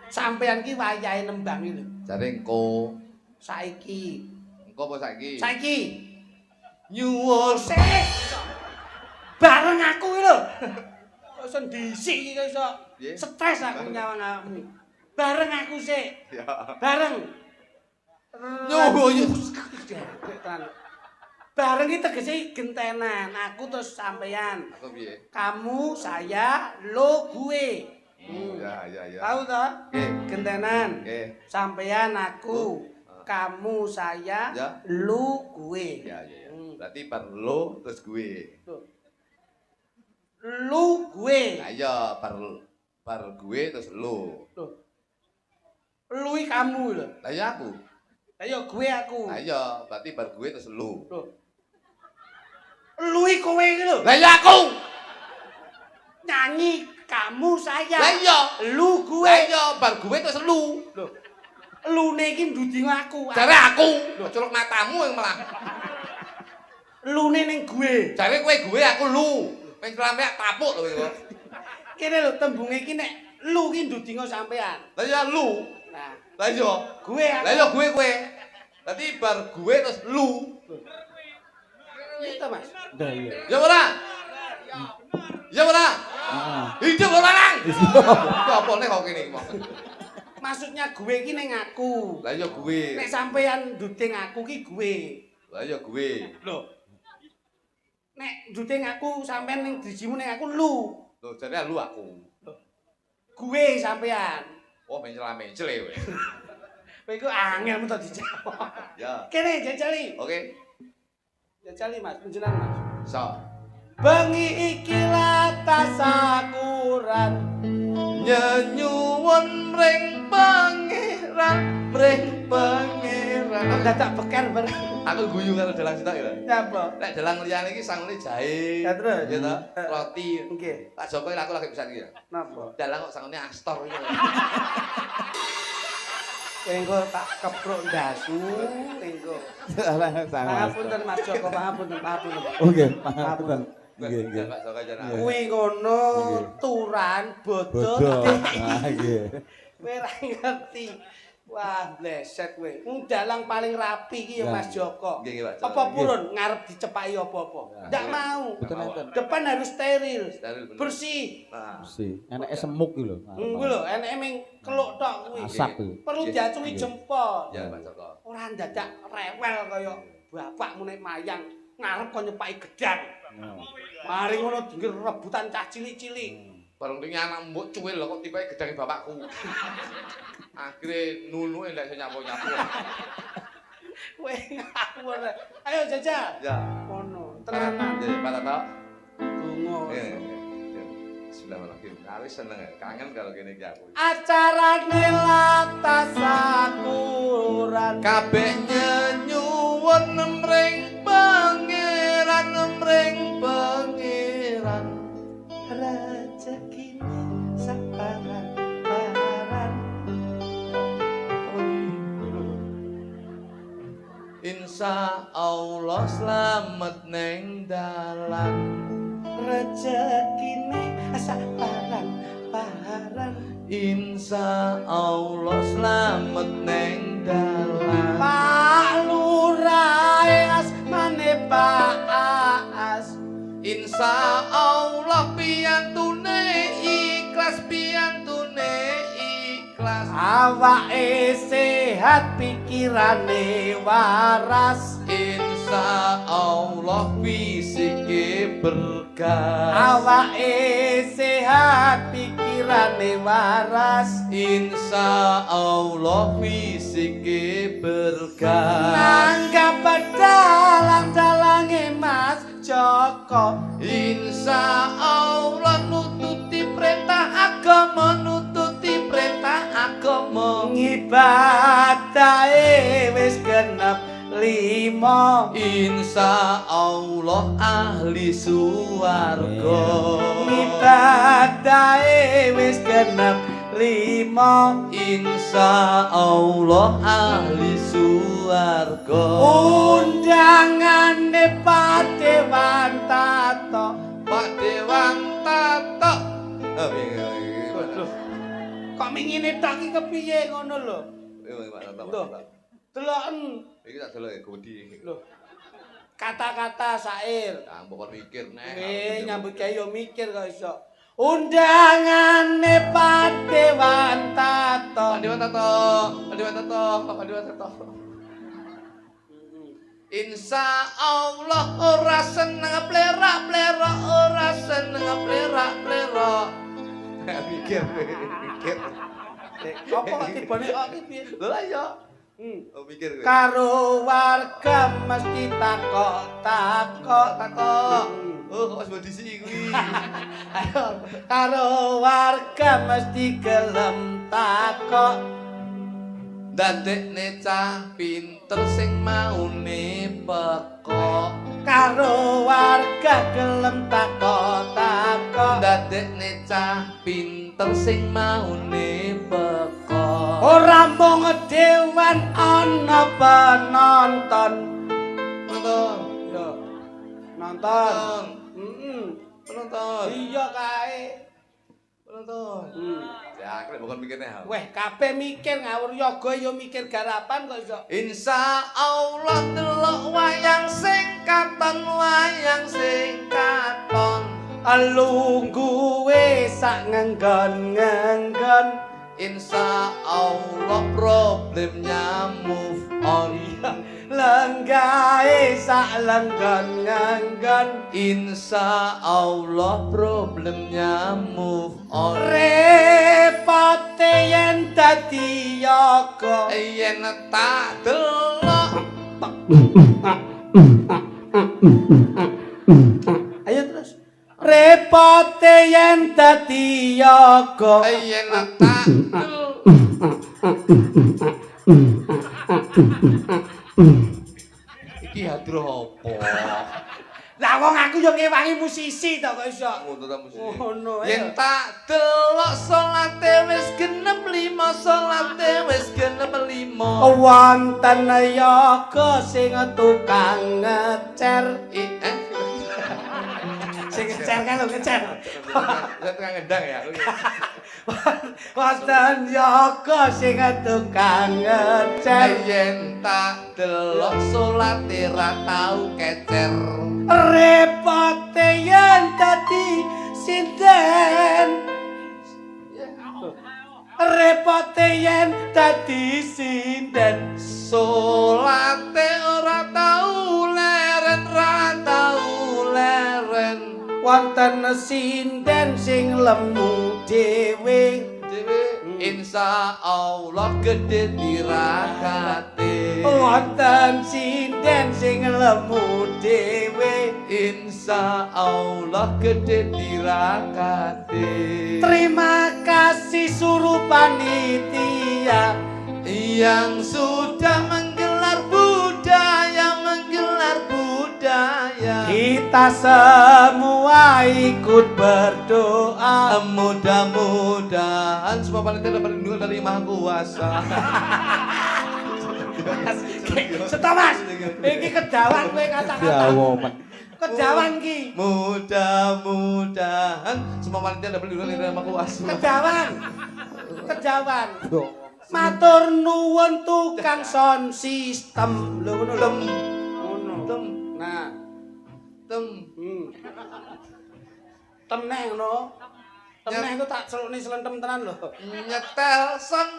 Sampeyan ki wayahe nembangi lho. Jare engko. Saiki. Engko apa saiki? Saiki. Nyuwun sik. Bareng aku iki lho. Kok iso ndhisik iki kok iso Piye? stres aku nyawang awakmu. Bareng aku sik. Ya. Bareng. Nyuwun. Bareng iki tegese gentenan. Aku terus sampeyan. Aku piye? Kamu, saya, lo, gue. Ya. Tahu toh? Nggih. Gentenan. Nggih. Sampeyan aku, kamu, saya, Ya. lu, gue. Ya. Berarti bar lo terus gue. Lu, gue. Nah iya bar gue terus lo. Lu iki kamu lho. Lah iya aku. Ayo gue aku. Nah iya berarti bar gue terus lo. Lu iki kowe iki lho. Lah iya aku. Nyanyi kamu, saya. Lah iya. Lu, gue. Lah iya bar gue terus lu. Lune iki nduding aku. Jare aku. Colok matamu yang malah. Lune ning gue. Jare kowe gue aku lu. Wis lambe tapuk lho kowe. Kene lho tembunge iki nek lu ki ndudinga sampean. Lah iya lu. Nah, Lah iya. gue aku. Lah iya gue kowe. Berarti bar gue terus lu. Itu Mas. Dah iya. Ya ora? Ya ora? Heeh. Hidup lho larang. Itu apa nek kok kene iki mau. Maksudnya gue ki ning aku. Lah iya gue. Nek sampean nduding aku ki gue. Lah iya gue. Loh. Nek nduding aku sampean ning drijimu ning aku lu. Loh jare lu aku. Gue sampean. Oh mencela-mencel kowe. Kowe iku angel men to dijawab. Ya. Kene jajali. Oke. Jajali Mas, panjenengan Mas. So. Bengi iki lata sakuran. Nyenyuwun ring pangeran, ring pangeran. Dadak beker bareng. Aku guyu karo dalang sitok ya. Napa? Nek dalang liyane iki sangune jahe. Ya terus? Ya toh, roti. Nggih. Pak Joko aku lagi pisan iki ya. Napa? Dalang kok sangune Astor iki. Engko tak kepruk ndasu, engko. Pangapunten Mas Joko, pangapunten. Oke, pangapunten. Nggih, nggih. Pak Joko jane. Kuwi ngono turan bodho. Bodoh. Ah, nggih. Kowe ra ngerti. Wah, bleset kowe. Dalang paling rapi iki ya Mas Joko. Nggih, Pak Joko. Apa purun ngarep dicepaki apa-apa? Ndak mau. Depan harus steril. Bersih. Nah, Si, enake semuk iki lho. Kuwi lho, eneke ming keluk tok kuwi. Asap iki. Perlu diacungi jempol. ya Pak Joko. Ora dadak rewel kaya bapakmu nek mayang ngarep kok nyepaki gedang. Mari ngono dingger rebutan cah cilik-cilik. Bareng ning anak mbok cuwil lho kok tipake gedange bapakku. Akhire nunuke ndak iso nyapu-nyapu. Kowe ngawur. Ayo jajal. Ya. Ngono, tenanan. Nggih, Pak Tato. Donga. Bismillahirrahmanirrahim. Aku seneng kangen karo kene iki aku. Acarane latasakuran. Kabeh nyenyuwun mring pangeran, mring pangeran. Rezeki saparan-paran. Insya Allah selamat neng dalan. Rezekine saparan-paran. Insya Allah selamat neng dalan. Pak Lurah asmane Pak Aas. Insya Allah piyantune ikhlas, piyantune ikhlas. Awake sehat pikirane waras. Insya Allah fisike bergas. Awake sehat pikirane waras. Insya Allah fisike bergas. Nanggap dalang-dalange Mas Joko. Insya Allah nututi perintah agama, nututi perintah agama. Ngibadahe wis genep 5. Insya Allah ahli suwarga. Ngibadahe wis genep 5. Insya Allah ahli suwarga. Undangane Pak Dewan Tato. Pak Dewan Tato. Oh, Kok mingine tok iki kepiye ngono lho? Pak Tato. Lho, deloken. Iki tak delok ya godi. Lho. Kata-kata syair. Ah, mbok mikir nek. Nyambut gawe yo mikir kok iso. Undangane Pak Dewan Tato. Pak Dewan Tato. Pak Dewan Tato. Pak Dewan Tato. Insya Allah ora seneng plerak-plerak, ora seneng plerak-plerak. Mikir. Apa kok tibane kok iki piye? Lho lah ya. Oh mikir kowe. Karo warga mesti takok-takok. Takok. Oh kok wis disi kuwi. Ayo, karo warga mesti gelem takok. Dadekne cah pinter sing maune pekok. Karo warga gelem takok-takok. Dadekne cah pinter sing maune pekok. Ora mung dewan ana penonton. Nonton. Yo. Nonton. Penonton. Iya kae. Penonton. Ya, aku bukan mikirnya hal. Weh, kabeh mikir ngawur yoga yo mikir garapan kok iso. Insya Allah delok wayang sing katon, wayang sing katon. Alungguwe sak ngenggon-ngenggon. Insya Allah problemnya move on. Lenggahe sak lenggon-ngenggon. Insya Allah problemnya move on. Repote yen dadi yoga. Yen tak delok. Ayo terus. Repote yen dadi yoga yen tak iki hadroh apa? Lah wong aku yo ngewangi musisi to kok iso. Ngono ta musik. Ngono Yen tak delok salate wis genep 5, salate wis genep 5. Wonten yoga sing tukang ngecer. Sing ngecer kan lho ngecer. Saya tukang ngendang ya. Wonten yoga sing tukang ngecer. Yen tak delok salate ra tau kecer. Repote yen dadi sinden. Repote yen dadi sinden. Salate ora tau leren, ra tau leren. Wonten sinden sing lemu dhewe. Insya Allah gede tirakate. Wonten sinden sing lemu dhewe. Insya Allah gede tirakate. Terima kasih suruh panitia yang sudah menggelar budaya, kita semua ikut berdoa. Mudah-mudahan semua panitia dapat lindungan dari Maha Kuasa. Stop Mas, iki kedawan kowe kata-kata. Ya woman. Kedawan ki. Mudah-mudahan semua panitia dapat lindungan dari Maha Kuasa. Kedawan. Matur nuwun tukang sound system. Lho ngono lho. Ngono. Nah, temneh ngono. Temneh iku tak celukne selentem tenan lho. Nyetel son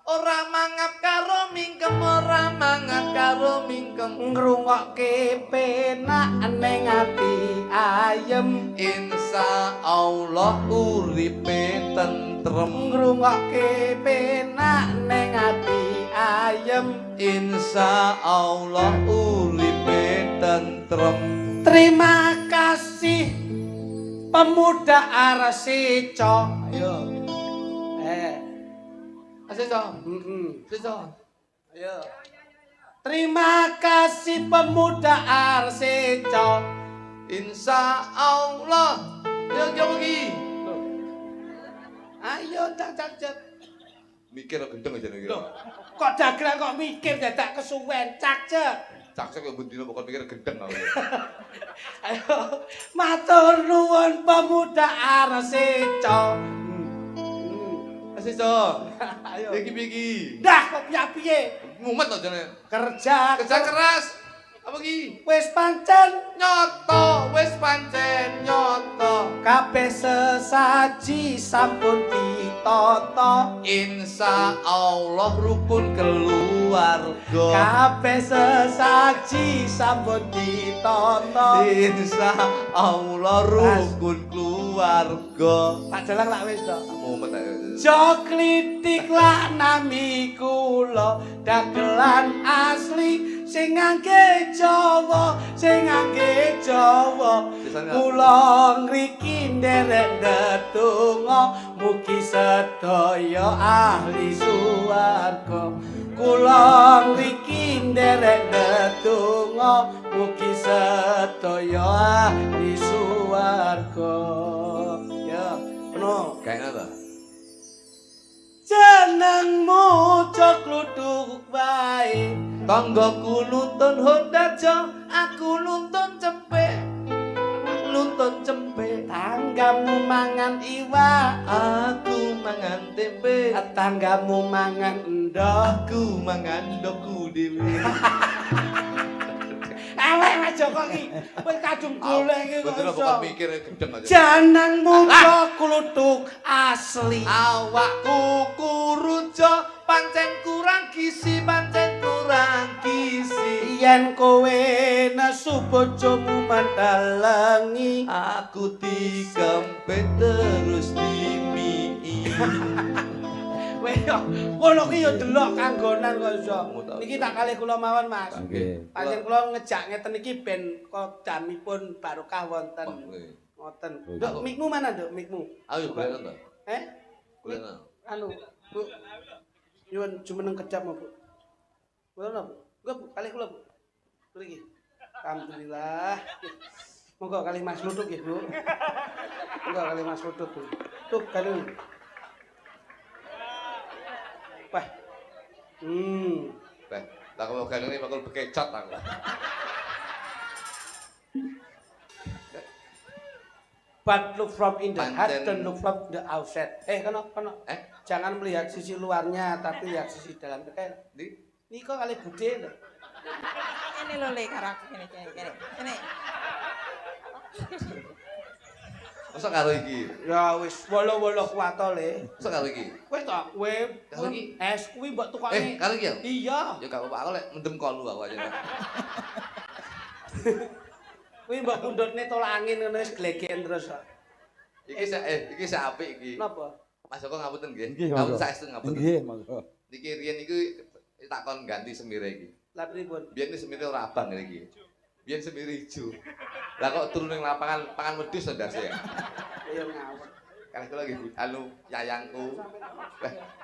ora mangap karo mingkem, ora mangap karo mingkem. Ngrungokke penak ning ati ayem. Insya Allah uripe tentrem. Ngrungokke penak ning ati ayem. Insya Allah uripe tentrem. Terima kasih pemuda Arsico. Ayo. Asiso. Heeh. Asiso. Ayo. Terima kasih pemuda Arsico. Insya Allah. Yang jauh lagi. Ayo cak. Mikir gendeng aja nih. Kok dagelan kok mikir dadak kesuwen cak. Cak kok bendino pokok mikir gendeng aku. Ayo. Matur nuwun pemuda Arsico. Asiso. Ayo. Iki. Dah kok piye? Mumet aja nih. Kerja keras. Apa ki? Wis pancen Nyoto, wis pancen nyoto. kabeh sesaji sampun ditata. Insya Allah rukun keluarga. Kabeh sesaji sampun ditata. Insya Allah rukun keluarga. Tak jalang lak wis to. Mumet aja. Jo klitik lak nami kula dagelan asli sing ngangge Jawa, kula ngriki nderek ndedonga mugi sedaya ahli swarga. Kula ngriki nderek ndedonga mugi sedaya ahli swarga. Ya, penuh. Kayaknya apa? Jenengmu cok luduk wae. Tanggaku nuntun Honda Jo, aku nuntun cempe. Tanggamu mangan iwak, Aku mangan tempe. tanggamu mangan endok. Aku mangan doku dewe. Elek Mas Joko ki, wis kadung golek iki kok Betul iso. bukan mikir gendeng aja. Jenengmu cok luduk asli. Awakku kurujo pancen kurang gizi, Yen kowe nesu bojomu mandalengi, aku dikempet terus dimii. weh yo ngono ki yo delok kanggonan kok iso. Niki tak kalih kula mawon Mas. Nggih. Panjen kula ngejak ngeten iki ben kok damipun barokah wonten. Ngoten. Nduk mikmu mana nduk mikmu? Ayo balik to. Kulen no. Anu, Bu. Nyuwun jumeneng kecap Bu. Kulen no, Bu. Enggak, Bu, kali kula, Bu. Mriki. Alhamdulillah. Monggo kali Mas Luduk ya, Bu. Monggo kali Mas Luduk, Bu. Tuh, kali. Wah. Beh, tak mau gandeng ini bakal bekecot aku. But look from in the heart, Pancen. don't look from the outside. Kono. Jangan melihat sisi luarnya, tapi lihat sisi dalam. Ini kok kali bude lho. Ini lho le karo aku kene. Kene. Masa karo iki? Ya wis wolo-wolo kuwato le. Masa karo iki? Wis to, kowe Karo iki? es kuwi mbok tukokne. Karo iki ya? Iya. Ya gak apa-apa, aku lek mendem kolu aku aja. Kuwi mbok pundhutne tolak angin ngono wis glegen terus kok. Iki sak apik iki. Napa? Mas Joko ngapunten nggih. Nggih, Ngapunten monggo. saestu ngapunten. Nggih, monggo. Niki riyen iku takon ganti semire iki. Lah pripun? Biyen iki semire ora abang ngene iki. Biyen semire ijo. Lah kok turun ning lapangan pangan wedhus to ndase ya. Ya ngawur. Kalih kula nggih anu yayangku.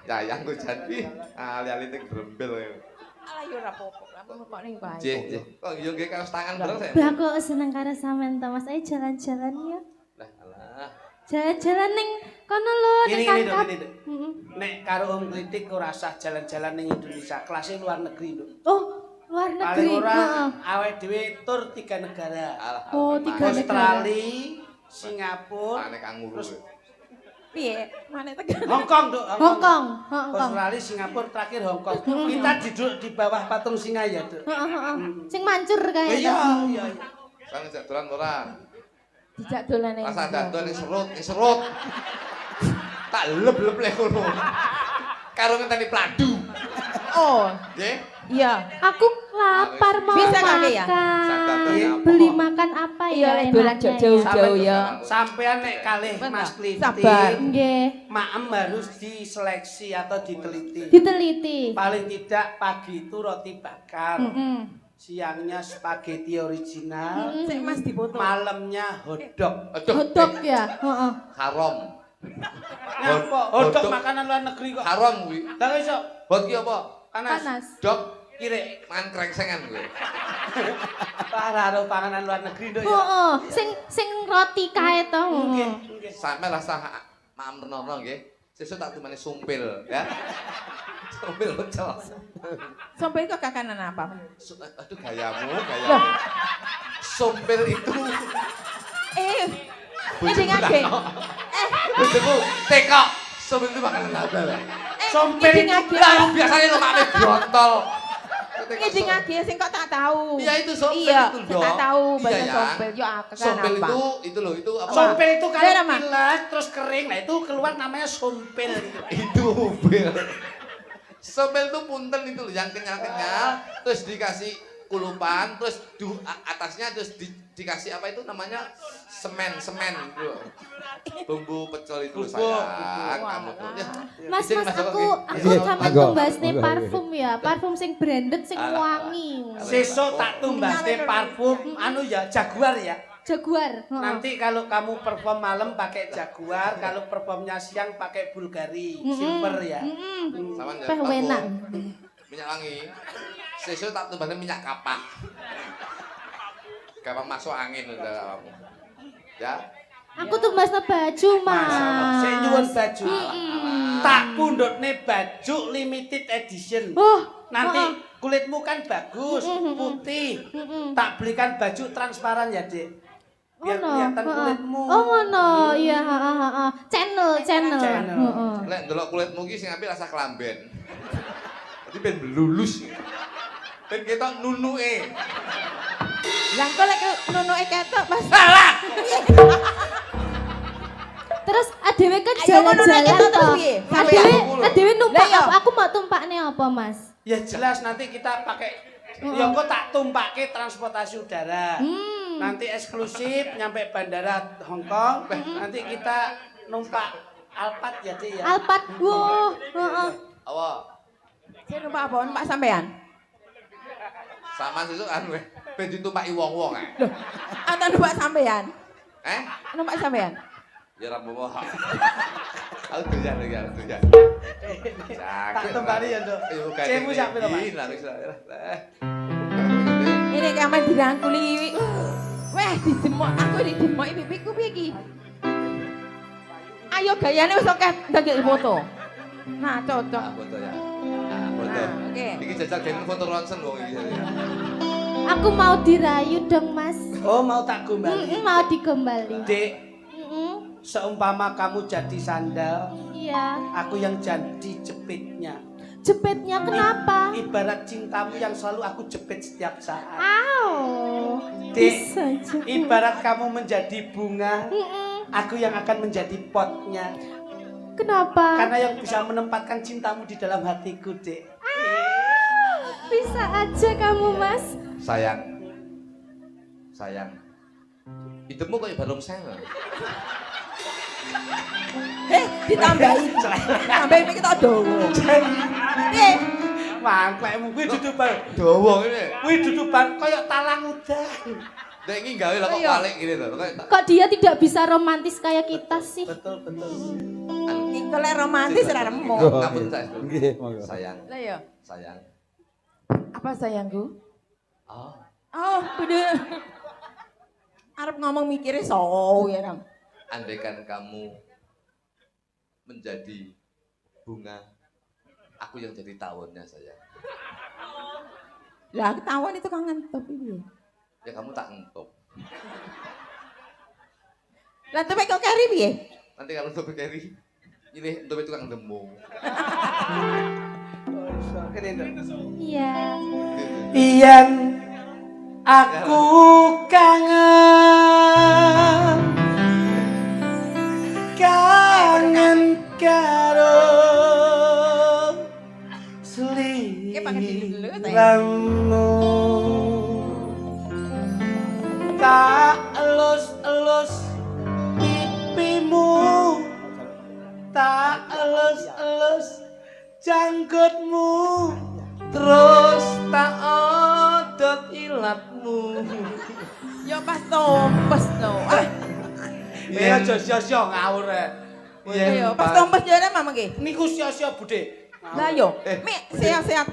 Yayangku jadi ali-ali ning grembel. Ala yo ora apa-apa. Kamu kok ning bae. Nggih. Kok yo nggih kaos tangan bareng saya. Lah kok seneng karo sampean to Mas, ayo jalan-jalan ya. Lah alah. Jalan-jalan ning kono lho ning Ini Kakap. ini. Nek karo Om Kritik ora usah jalan-jalan ning Indonesia, kelasnya luar negeri lho. Oh, luar Paling negeri. ora Heeh. awake dhewe tur 3 negara. Alah. Oh, tiga negara. Australia, Singapura, Ane kanguru. terus Piye? Mane tekan. Hong Kong, Duk. Hongkong. Australia, Singapura, terakhir Hong Kong. Kita duduk di bawah patung singa ya, Duk. Heeh. Sing mancur kae. Iya. Sang jak dolan ora. Dijak dolan ning. Pas ada dolan serut. Tak leb-leb le ngono. Karo ngenteni pladu. Oh, Nggih. iya. Aku lapar mau Bisa kali ya? Sadar makan. ya, apa? Beli makan apa ya? Iya, lek dolan enaknya jauh-jauh ya? ya. Sampean nek kalih Mas Klitik, Sabar. Nggih, maem harus diseleksi atau diteliti. diteliti. Paling tidak pagi itu roti bakar, Heeh. siangnya spaghetti original, Sik Mas dipoto. malamnya hotdog. Aduh. Hotdog ya? Heeh. Haram. Ngapa? Hotdog makanan luar negeri kok. Haram kuwi. Lah iso Hot ki apa? panas. Panas. Dok Kire mangan krengsengan kuwi. parah karo panganan luar negeri Duk ya. Heeh. Sing roti kae to. Nggih. Sampe rasa maem renono nggih. Sesuk tak temani sumpil ya. Sumpil pecel. Sampai kok kakanan apa? Aduh gayamu. Sumpil itu Ngeding-ngeding. bojoku teko. Sumpil itu makanan apa lah? Sompel itu Lah biasanya lo makan brontol. Ngeding-ngeding sing kok tak tahu. Iya itu sompel Iya, itu sing tak tahu bahasa Iya, ya. sompel. Yo akeh kan Sompel apa? itu loh itu apa? sompel itu Iya, kalau Mama. pilas terus kering, nah itu keluar namanya sompel gitu. Itu bel. Sompel itu punten itu loh yang kenyal-kenyal terus dikasih kulupan terus atasnya terus dikasih apa itu namanya semen gitu loh. Bumbu pecel itu loh sayang kamu tuh ya. Mas, Izin, Mas Joko, aku nggih. sampe Monggo, tumbasne monggo, parfum ya. Parfum sing branded sing Alah, wangi. Sesuk tak tumbasne parfum anu ya Jaguar ya. Jaguar. Heeh. Nanti kalau kamu perform malam pakai Jaguar, kalau performnya siang pakai Bulgari, Silver ya. Sama ya. Teh enak. Minyak wangi. Sesuk tak tumbasnya minyak kapak. Kapak masuk angin udah kamu. Ya. Aku tumbasne baju, Mas. Saya nyuwun baju. Tak pundhutne baju limited edition. Oh, Nanti kulitmu kan bagus, putih. Tak belikan baju transparan ya, Dek. Biar kelihatan kulitmu. Oh, ngono. Iya, heeh. Channel. Channel. Heeh. Lek ndelok kulitmu ki sing apik rasa kelamben. Dadi ben blulus. Ben ketok nunuke. Lah kok lek nunuke ketok Mas. Salah. Terus adewe kan Ayo, ngono nek jalan-jalan ketok to. piye? Adewe numpak Lah, iya. apa? Aku mau tumpakne apa, Mas? Ya jelas nanti kita pakai. Ya kok tak tumpake transportasi udara. Nanti eksklusif nyampe bandara Hong Kong. Nanti kita numpak Alphard ya, Dek ya. Alphard. Wow, heeh. Apa? Saya numpak apa? Numpak sampean. Sama sesuk anu ben ditumpaki wong-wong ae. Atau numpak sampean? Eh? Numpak sampean? Ya ora apa-apa. Aku doyan iki, aku doyan. Tak tembani ya, Nduk. Cemu sak pira, Mas? Ini kamen dirangkuli. Weh, didemok aku didemoki pipiku piye iki? Ayo gayane wis akeh ndang foto. Nah, cocok. Foto ya. Nah, foto. Oke. Iki jajal gen foto ronsen wong iki. Aku mau dirayu dong, Mas. Oh, mau tak gombali. Mau digombali. Dek, Mm-mm. seumpama kamu jadi sandal, Iya. aku yang jadi jepitnya. Jepitnya kenapa? Ibarat cintamu yang selalu aku jepit setiap saat. Au. Dek, Bisa aja. ibarat kamu menjadi bunga, Mm-mm. aku yang akan menjadi potnya. Kenapa? Karena yang bisa menempatkan cintamu di dalam hatiku, Dek. Bisa aja kamu, Mas. Sayang. Hidupmu kayak balung sewa. Ditambahi. Tambahi iki tak dawa. Piye? Mangklekmu kuwi dudu bar. Dawa ngene. Kuwi dudu bar kaya talang udan. Nek iki gawe lah kok Iya. balik gini lho. Kok dia tidak bisa romantis kayak kita sih? Betul. Iku lek romantis ora remuk. Ngapun saya. Nggih, monggo. Sayang, Lah ya. sayang. Apa sayangku? Oh, Oh, bener. Arep ngomong mikire so ya, Ram. andaikan kamu menjadi bunga, aku yang jadi tawonnya sayang. Lah ketahuan itu kangen top piye? Ya kamu tak entuk. Lah tapi kok kari piye? Nanti kalau untuk keri, ini untuk tukang demo. Iya. Iyan aku kangen karo sliramu tak elus-elus pipimu tak elus-elus janggutmu terus tak odot ilatmu. Ya pas tompes to. Ah, Ya aja sia-sia ngawur e. iya pas tompes jane mamang ki. Niku sia-sia Bude. Lah yo, Mik sehat-sehat.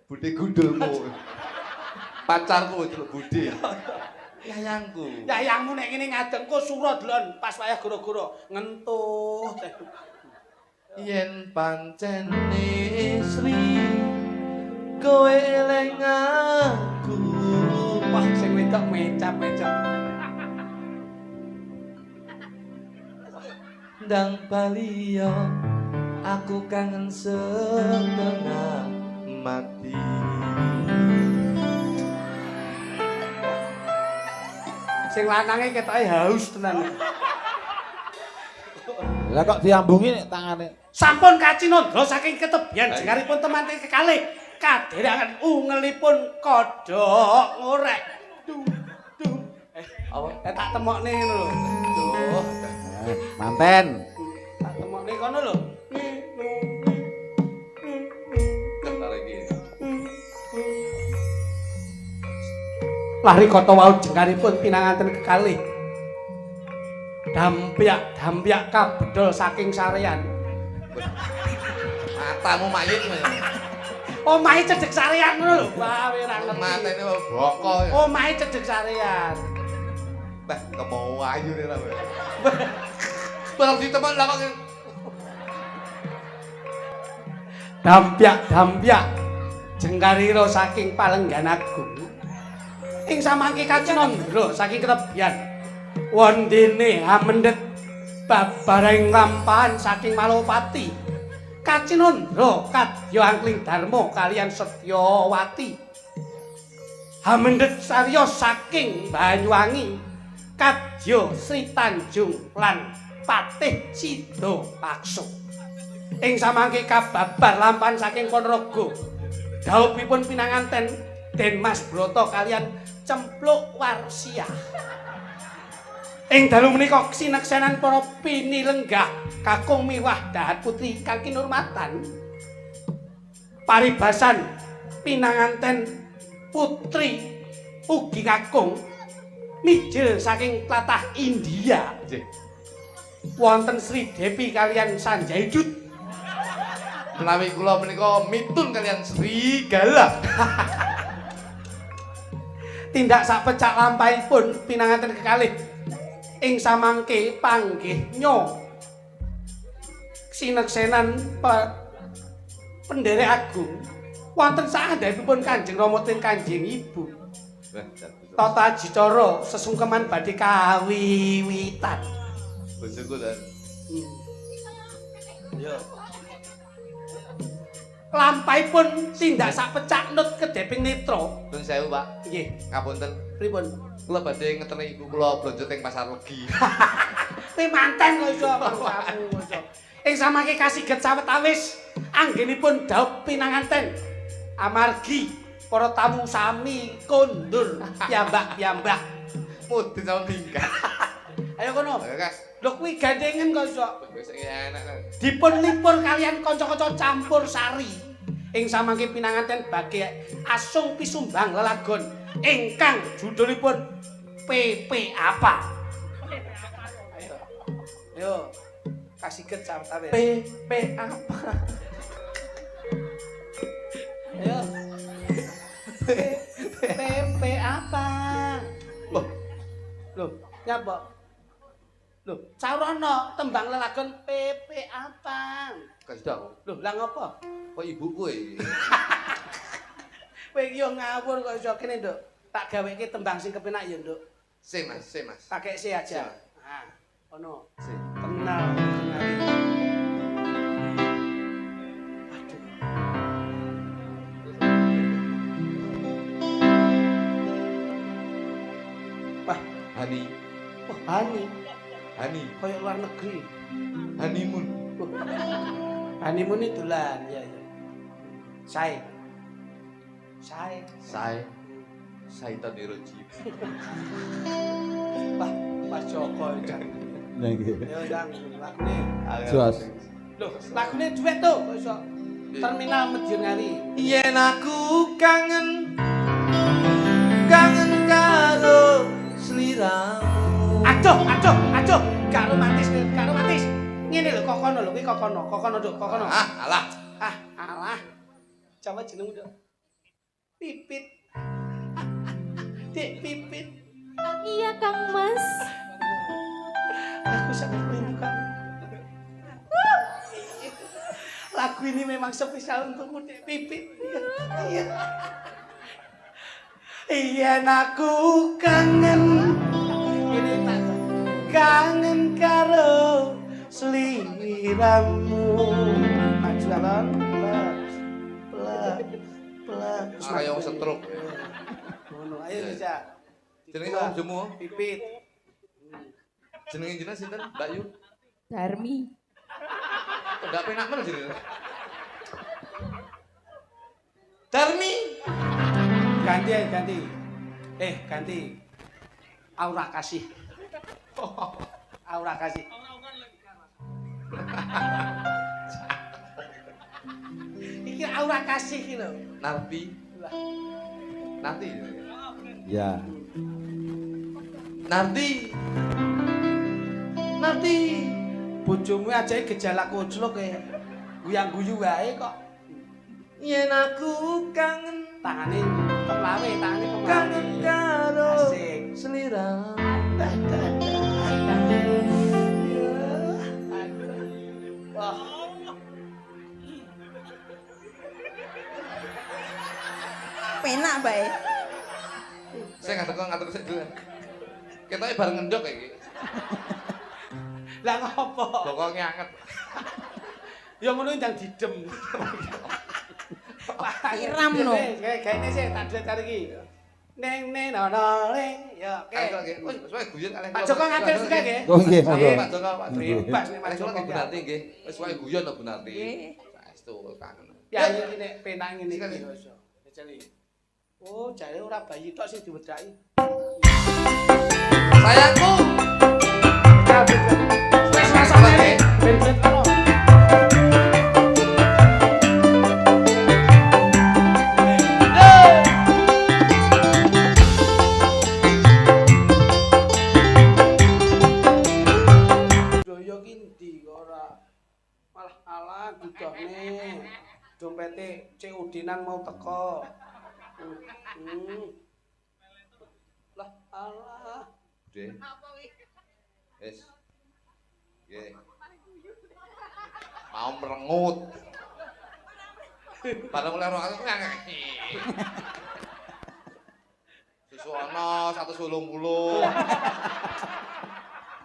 Budi gundulmu. Pacarku itu lho, Budi. Yayangku. Yayangmu nek ngene ngadeg kok sura delon pas wayah goro-goro ngentuh. Yen pancen istri kowe eling aku. Wah sing wedok mecap-mecap. Ndang bali yo aku kangen setengah mati. Sing lanange ketoke haus tenan. Lah kok diambungi nek tangane. Sampun kacinondra saking ketebian jengaripun temanten kekalih kadherangan ungelipun kodhok ngorek. Duh. Apa? Tak temokne ngono lho. Duh. Manten. Tak temokne kono lho. Bentar lagi. Lari kota wau jengaripun pinanganten kekalih. Dampyak kabedol saking sarean. Matamu mayit. Omahe cedhek sarean ngono lho. Wah, ora ngerti. Matane boko. Omahe cedhek sarean. Bah, kemau ayu nih lah. Barang diteman lah kok. Dampyak jengkarira saking Palenggan Agung. Ing samangke kacinandra saking ketebian. Wondene Hamendet babareng lampahan saking Malopati. Kacinandra kadya angkling darma kaliyan Setyawati. Hamendet sarya saking Banyuwangi kadya Sri Tanjung lan Patih Cida Paksa. Ing samangke kababar lampahan saking Ponorogo. Dhawuhipun pinanganten Den Mas Broto kaliyan Cempluk Warsiah. Ing dalu menika sineksenan para pinilenggah kakung miwah dahat putri ingkang kinurmatan. Paribasan pinanganten putri ugi kakung mijil saking tlatah India. wonten Sri Devi kalian Sanjay Dut. Menawi kula menika mitun kalian serigala. Tindak sak pecak lampahipun pinanganten kekalih ing samangke panggih nyo sineksenan penderek agung wonten saandhapipun Kanjeng Rama ten Kanjeng Ibu. Tata Jicara sesungkeman badhe kawiwitan. Bojoku dan. Yo. Lampahipun tindak sak pecak nut kedeping netra. Nuwun sewu, Pak. Nggih, Ngapunten. pripun? Kula badhe ngeteni ibu kula blonjo teng pasar legi. Kowe manten kok iso kamu iso. Ing samangke kasiget sawetawis anggenipun daup pinanganten. Amargi para tamu sami kondur piyambak-piyambak. Mudun sama tingkat. Ayo kono. Ayo, Kas. Lho kuwi gandengen kok iso. Wis enak kan. Dipun lipur kalian kanca-kanca campur sari. Ing samangke pinanganten badhe asung pisumbang lelagon ingkang judulipun PP apa? Ayo. Ayo. Kasiget sawetawis. PP apa? Ayo. PP apa? Loh, nyapa? Loh, sarono tembang lelagon PP apa? Kasih Loh, lah ngopo? kok ibu kowe? Kowe iki yo ngawur kok iso kene, Nduk. Tak gaweke tembang sing kepenak ya, Nduk. Sing Mas, sing Mas. Pakai C aja. Nah, ono. Sing. Kenal. Wah, Hani, oh, Hani. Hani, Kayak luar negeri. honeymoon. Honeymoon itu dolan, ya ya. Sae. Saitan Niroji. Wah, Mas Joko jan. Nah iki. Yo yang lagune. Jos. Loh, lagune duet to, kok iso. Terminal Medion Ngawi. Yen aku kangen karo sliramu. Aduh, gak romantis. Ngene lho, kokono lho, kuwi kokono, Nduk, kokono. Ah, alah. Alah. Coba jenengmu, Nduk. Pipit. Dek Pipit. Iya Kang Mas. Aku sangat merindukan. Lagu ini memang spesial untukmu, Dek Pipit. Iya. Iya, aku kangen. Ini tak kangen karo sliramu. Maju alon. Pelan. Kayak wong stroke. Ngono, ayo bisa. Jenenge kamu jemu? Pipit. Jenenge jenengan sinten? Mbak Yu. Darmi. Kok ndak penak men jenenge? Darmi. Ganti. Ganti. Aura kasih. Aura kasih. Iki aura kasih iki lho. Narti. Nanti. Ya. Narti. Bojomu aja gejala koclok e. Guyang-guyu wae kok. Yen aku kangen Tangane kemlawe, kangen karo Asik. sliramu. Wah. Penak bae. Saya ngatur sik dulu. Ketoke bareng ngendok iki. Lah ngopo? Bokonge anget. Ya ngono ndang didem. Iram no. Gaene sih tak cari iki. Neng nono leng. Ya oke. Ayo nggih. Wis wae guyon kalih. Pak Joko ngatur sithik nggih. Oh nggih, monggo. Pak Joko, Pak Joko. Bebas nek Pak Mas Joko Joko Bu Narti nggih. Wis wae guyon to Bu Narti. Nggih. Saestu kangen. Ya iki nek penak ngene iki iso. Jeli. Oh, jare ora bayi tok sing diwedaki. Sayangku. Wes rasane ben-ben kono. Doyo dompete Cik Udinan mau teko. Lah Allah. Deh. Wis. Nggih. Mau merengut. Padahal mulai roh aku ngangeki. Susu ana 180.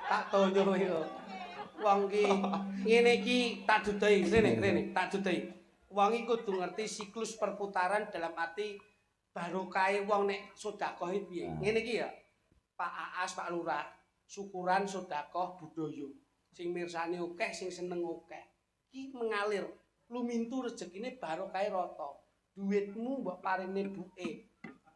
Tak tonyo yo. Wong ki ngene iki tak dudahi, rene, tak dudahi. Wong iki kudu ngerti siklus perputaran dalam arti barokahe wong nek sedekah piye. Ngene iki ya. Pak Aas, Pak Lurah, syukuran sedekah budaya. Sing mirsani akeh, sing seneng akeh. Iki mengalir, lumintu rezekine barokahe rata. Duitmu mbok parine buke.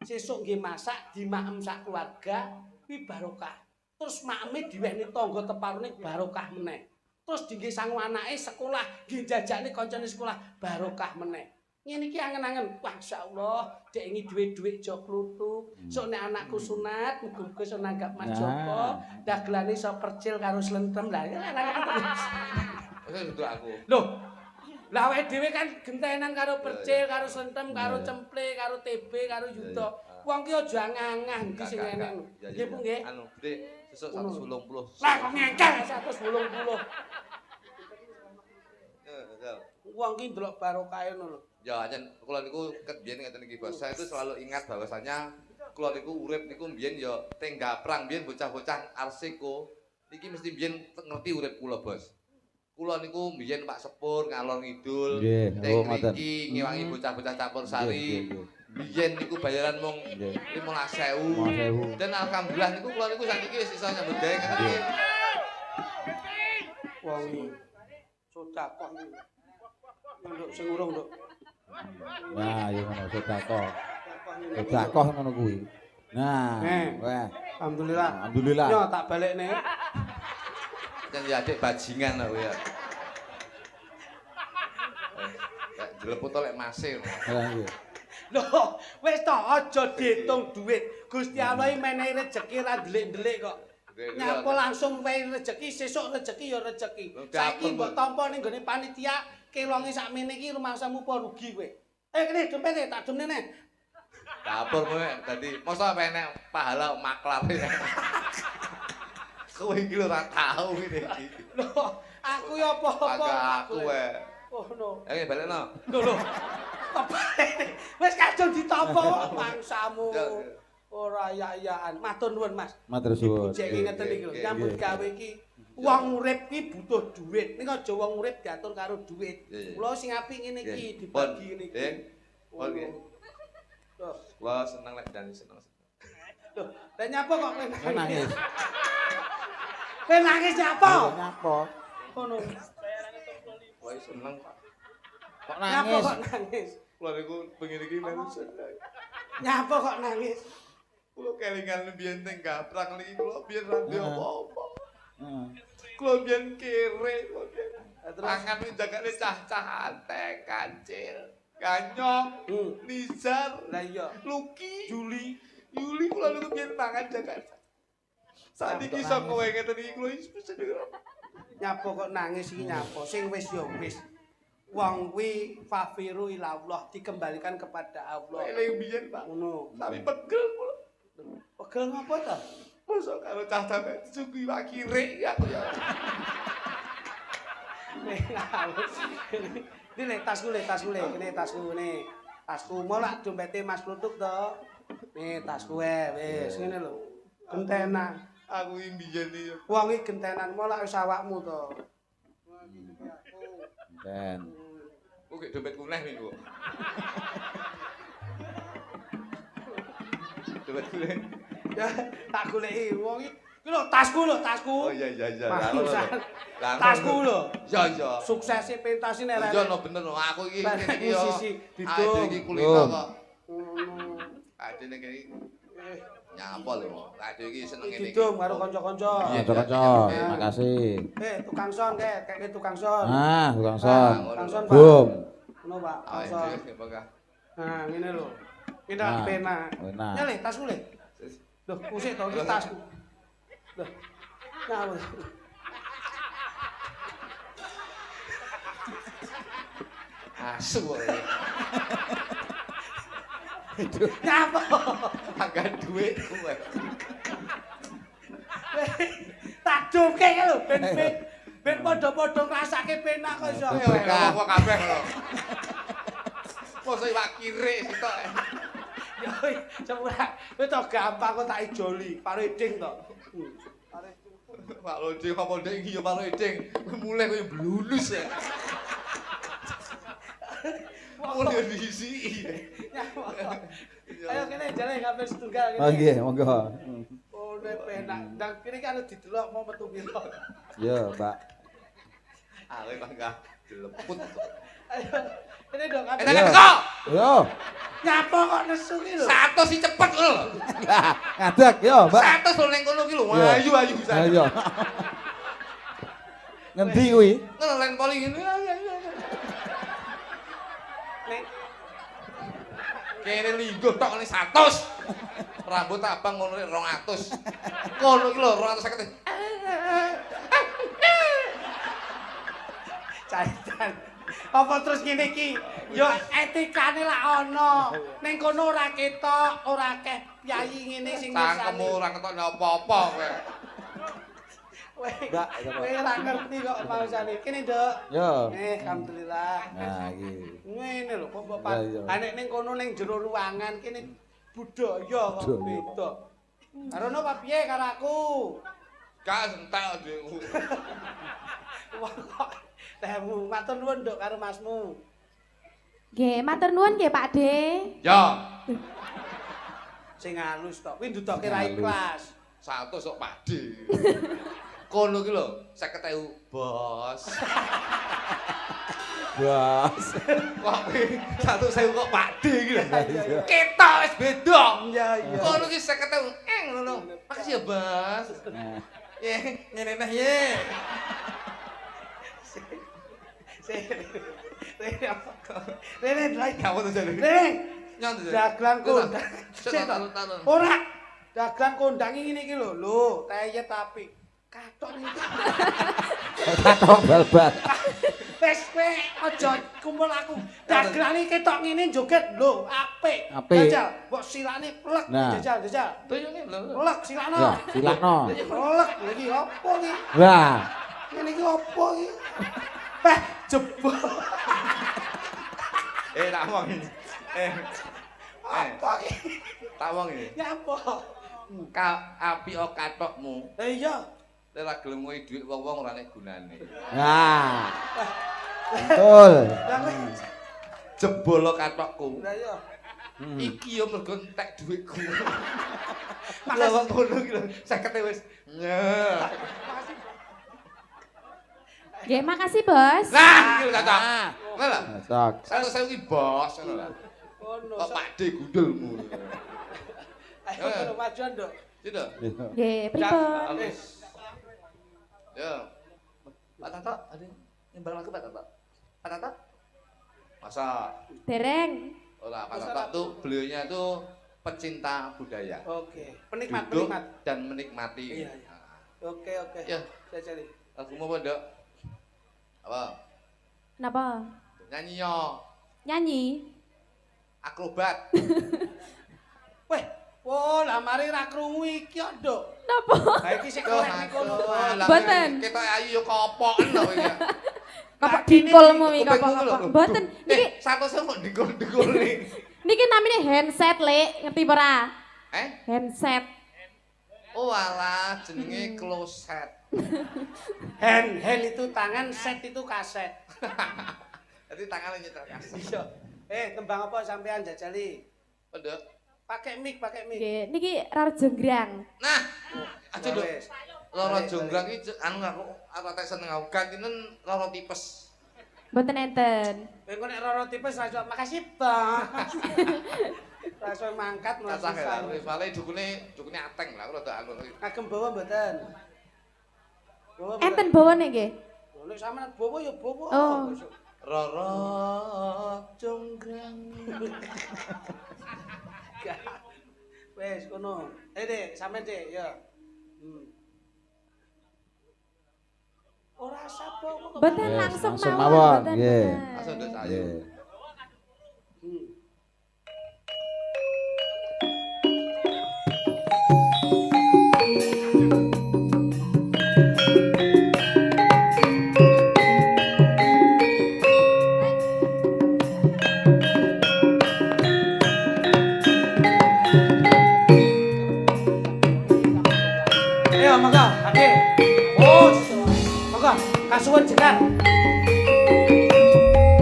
Sesuk nggih masak dimaem sak keluarga, kuwi barokah. Terus makeme diwehne tangga teparune barokah meneh. Terus dingge sangu anake sekolah, nggih jajakne kancane sekolah barokah meneh. Ngene iki angen-angen, masyaallah, dek ngi duwe-duwe jo kluthuk. Sok nek anakku sunat, muga-muga iso nanggap Mas Joko, dagelane iso percil karo slentem lah. Wis untuk aku. Loh, lah awake dhewe kan gentenan karo percil, karo slentem, karo cemple, karo TB, karo yuda. Wong ki aja ngangah iki sing enek. Nggih Bu nggih. Anu, Dik, sesuk 180. Lah kok ngengkel 180. Wong ki ndelok barokahe ngono lho. Ya, ajen kula niku biyen ngeten iki Bos. Saya itu selalu ingat bahwasanya kula niku urip niku biyen ya teng gaprang biyen bocah-bocah arsiko. Iki mesti biyen ngerti urip kula, Bos. Kula niku biyen Pak Sepur ngalor ngidul, teng mriki ngewangi bocah-bocah campur sari. Biyen niku bayaran mung 15.000. Dan alhamdulillah niku kula niku sakniki wis iso nyambut gawe ngeten iki. Wong iki sedekah iki. Nduk sing urung, Nduk. Nah, ya ngono sedekah. Sedekah ngono kuwi. Nah, wah. Alhamdulillah. Alhamdulillah. Yo tak balekne. Jan ya adik bajingan aku ya. Jeleput lek masih. Loh, wis to aja diitung duit. Gusti Allah iki menehi rejeki ra ndelik-ndelik kok. Nyapa langsung wehi rejeki, sesuk rejeki ya rejeki. Saiki mbok tampa ning gone panitia kelonge sakmene iki rumangsamu apa rugi kowe. Kene dompete tak demne neh. Dapur kowe dadi mosok enek pahala maklar. Kowe iki lho ora tau ngene iki. Loh, aku ya apa-apa. Aku wae. Oh no. Balekno. Lho. Wis kadung ditampa mangsamu. Ora ya-yaan. Matur nuwun, Mas. Matur suwun. Jek ngeten iki lho, nyambut gawe iki wong urip ki butuh duit. Ning aja wong urip diatur karo duit. Kula sing apik ngene iki dibagi ngene iki. Pon nggih. Loh, Wah, seneng lek dan seneng. loh, lah nyapa kok kowe Nangis. Kowe nangis nyapa? Nyapa? Ngono. Wah, seneng, Pak. Kok Nyapa nangis? kok nangis? Kula niku pengen iki melu seneng. Nyapa kok nangis? Kula kelingan biyen teng gaprang niki kula biyen ra duwe apa-apa. Heeh. Kula biyen kere, kula biyen. Tangan iki jagane cah-cah anteng, kancil, ganyong, nizar, Lah iya, Luki, Yuli kula niku biyen mangan jagan. Saniki iso kowe ngeten iki kula wis seneng. nyapa kok nangis iki nyapa? Sing wis ya wis. Wong kuwi fafiru ila Allah, dikembalikan kepada Allah. Eling biyen, Pak. Ngono. Tapi pegel kula. Pegel ngapa ta? Mosok karo cah-cah suku wakire ya aku ya. Ini tasku le, ini tasku nih. Tasku mau lah dompete Mas Kluthuk to. Nih tasku wis ngene lho. Gentenan. Aku iki biyen iki. Wong iki gentenan mau lah wis awakmu to. Den. Kok gek dompet kuneh niku. Dompet kuneh. Ya tak goleki wong iki. Iki lho tasku. Oh iya. Barusan. Tasku lho. Iya. Suksese pentas ini lek. Iya no bener no. Aku iki ngene iki yo. Sisi Ade iki kulino kok. Ngono. Ade ning kene nyapa lho. Ade iki seneng ngene iki. Didum karo kanca-kanca. Kanca-kanca, makasih. Tukang son kayak tukang son. Ah, tukang son. Tukang son, Pak. Bum. Ngono, Pak. Ah, Tukang son. iya, Pak. Nah, ngene lho. Kita Nah, pena. pena. Ya le, tasku le. Loh, kusik to iki tasku. Loh. Nah, wis. Asu. Nyapa? Angkat duit kowe. Tak duke lho ben padha-padha ngrasake penak kok iso. Kok kabeh lho. Mosok iwak kirik sitok. Yo sepura wis to gampang kok tak ijoli, pareding to. Pak Loding apa ndek iki ya Pak Loding. Mulai koyo blulus ya. Mulai diisi. Ayo kene jale kabeh setunggal kene. Oh nggih, monggo. Oh, penak. Ndang kene kan didelok mau metu piro. Yo, Mbak. Ale bangga dileput. Ayo. Kene dong kabeh. Enak teko. Yo. Nyapa kok nesu ki lho. 100 si cepet lho. Ngadeg yo, Mbak. 100 lho ning kono ki lho. Iya. Ayu Ayo. Ngendi kuwi? Ngelen poli ngene. Nek Kene lingguh tok ngene 100. Rambut abang ngono 200. Ngono ki lho 250. caitan. Apa terus ngene iki? Yo etikane lak ono. Ning kono ora ketok, ora akeh piyayi ngene sing Cangkemmu ora ketok apa-apa kowe. Mbak, kowe ora ngerti kok mausane. Kene, Nduk. Yo. Alhamdulillah. Nah, iki. Ngene lho, kok Iya, iya. nek ning kono ning jero ruangan kene budaya kok Budaya. beda. Karono apa piye karo aku? Gak entek dhewe. Wah kok temu matur nuwun Nduk karo Masmu. Nggih, matur nuwun nggih Pak De. Ya, Sing halus tok. Kuwi ndudoke ra Halus. ikhlas. 100 sok pade. Kono ki lho 50.000 bos. Bos. Kok 100.000 kok pade iki lho. Iya. Ketok wis beda. Iya iya. Kono ki 50.000 ngono. Makasih ya, Bos. Nah, Ye, ngene neh ye. Rene lagi. Kamu tuh jadi. Rene. Nyontek. Dagelan kondang. Taruh. Ora. Dagelan kondang ngene iki lho. Lho, teyet apik. Katok iki. katok bal-bal. Wes kowe aja kumpul aku. Dagelan iki ketok ngene joget lho, apik. Apik. Jajal, mbok silane plek Nah. jajal. Tuyune lho. Plek silane. Ya, silakno. Plek iki opo iki? Lah, Ngene iki opo iki? Jebol. Tak wong ini. Apa iki? Tak wong ini. Nyapa? Api o katokmu. Lah iya. Ora gelem ngoyi dhuwit wong-wong ora nek gunane. nah. Betul. Lah kowe Jebol katokku. lah iya. Iki yo mergo entek dhuwitku. Lah wong ngono iki lho 50 wis. Nggih, makasih Bos. Nah, iki lho cocok. Ngono lho. Cocok. 100.000 ki bos ngono lho. Ngono. Kok pakde gundulmu. Ayo kono majuan, Nduk. Gitu. Nggih, pripun? Ya. Pak Tato, ada nyembal lagu Pak Tato. Pak Tato? Masa? Dereng. Ora, Pak Tato tuh beliaunya tuh pecinta budaya. Oke. Penikmat, Duduk penikmat. dan menikmati. Iya, iya. Oke, oke. Ya. Saya cari. Lagu mau apa, Dok? Apa? Napa? Nyanyi yo. Nyanyi. Akrobat. Weh, wah, lah mari ra krungu iki kok, Nduk. Napa? Ha iki sik kolek iki kono. Mboten. Kita ayu yo kopoken lho iki. Kapok dingkulmu iki kapok. Mboten. Niki Satu sama dikul-dikul nih. niki namine handset, Lek. Ngerti ora? Handset. Oh alah, jenenge kloset. Hand itu tangan, set itu kaset. Jadi tangannya nyetel kaset. Iya. Tembang apa sampean jajali? Pedek. Pakai mic. Nggih, niki Rar Jonggrang. Nah, aja Dok. Wes. Loro jonggrang iki anu aku tak seneng aku gantinen loro tipes. Mboten enten. Kowe kok nek roro tipes ra iso makasih, Bang. Ra iso mangkat Cacah ya, masih. soalnya dukune ateng lah, aku rada anu. Kagem bawa mboten? Bawa mboten? Enten bawane nggih. Nek sampean bawa ya bawa. Oh. Roro jonggrang. Wes kono. Dek, sampean Dek, ya. Ora sapa kok. Mboten langsung langsung mawon. mawon, Mboten, nggih. mboten. Langsung Dok sayu. Nggih. Kasuwun Jenar.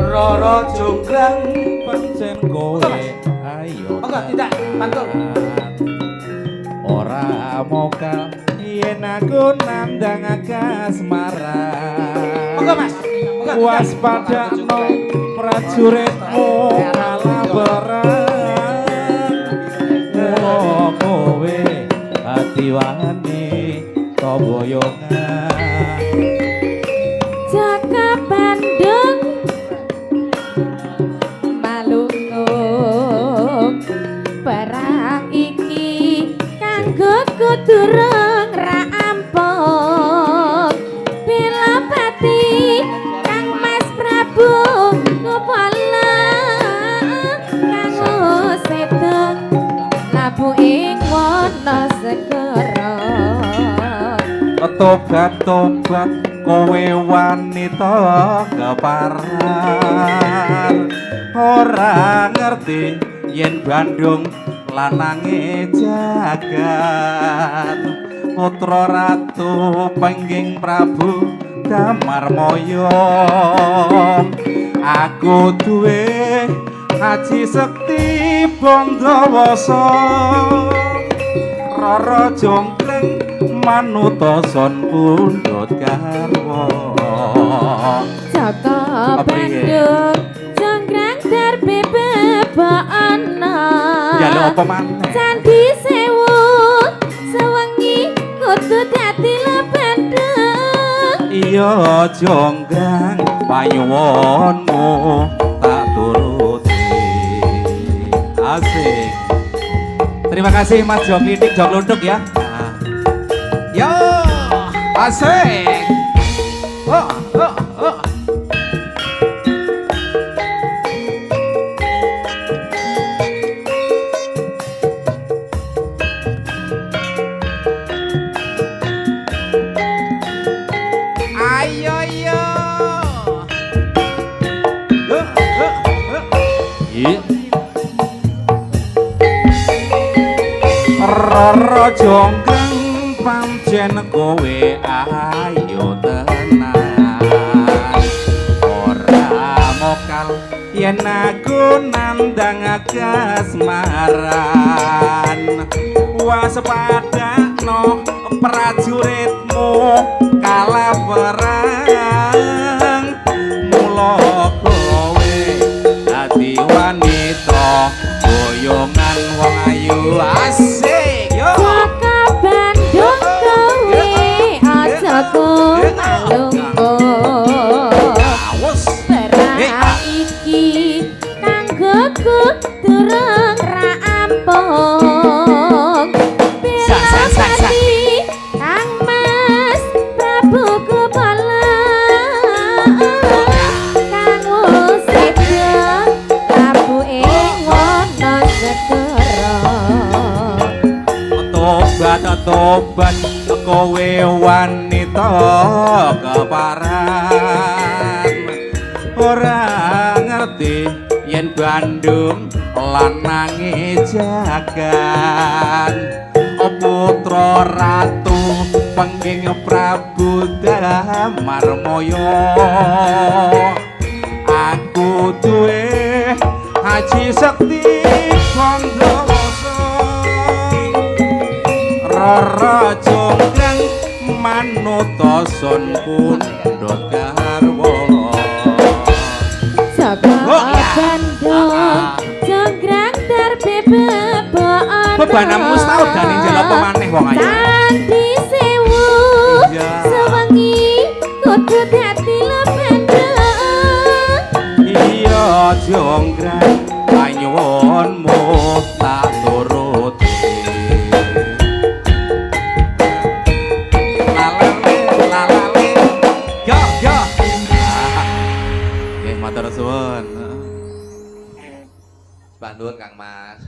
Roro jonggrang pancen kowe ayo. Enggak, tidak, pantun. Ora mokal yen aku nandang kasmaran. Enggak, Mas. Enggak. Waspadakno prajuritmu kalah perang. Mula kowe ati wani toboyongan. Jaka Bandung malungkung perang iki kanggo durung ra ampun bela pati Kang Mas Prabu ngopala kanggo sedeng labu ing wana segara Tobat-tobat kowe wanita keparan ora ngerti yen Bandung lanange jagat putra ratu pengging Prabu Damarmaya aku duwe Haji Sekti Bandawasa Rara jonggreng manutoson pundhut garwa Jaka Bandung jonggrang darbe bebana ya lho apa maneh Candi Sewu sewengi kudu dadi lebendeng iya jonggrang panyuwunmu tak turuti asik. Terima kasih Mas Jok Klinik Jok Lunduk ya. Yo, asik. Oh. Ayo yo. Rara jonggrang pancen kowe ayo tenan ora mokal yen aku nandang kasmaran waspadakno prajuritmu kalah perang mula kowe dadi wanita boyongan wong ayu asik yo Jaka Bandung kowe aja malungkung perang iki kanggo durung ra ampun bela pati Kang Mas Prabu Kupala kanggo sedeng labu ing wana segara tobat kowe wanita keparan ora ngerti yen Bandung lanange jagat putra ratu pengging Prabu Damarmaya aku duwe Haji Sekti Bandawasa Rara jonggrang manutoson pundhut garwa Jaka Bandung jonggrang darbe bebana bebanmu setahun dan njel apa maneh wong ayu Candi Sewu sewengi kudu dadi lebendeng iya jonggrang panyuwunmu tak turuti lalale yo nggih matur suwun Bandung Kang Mas.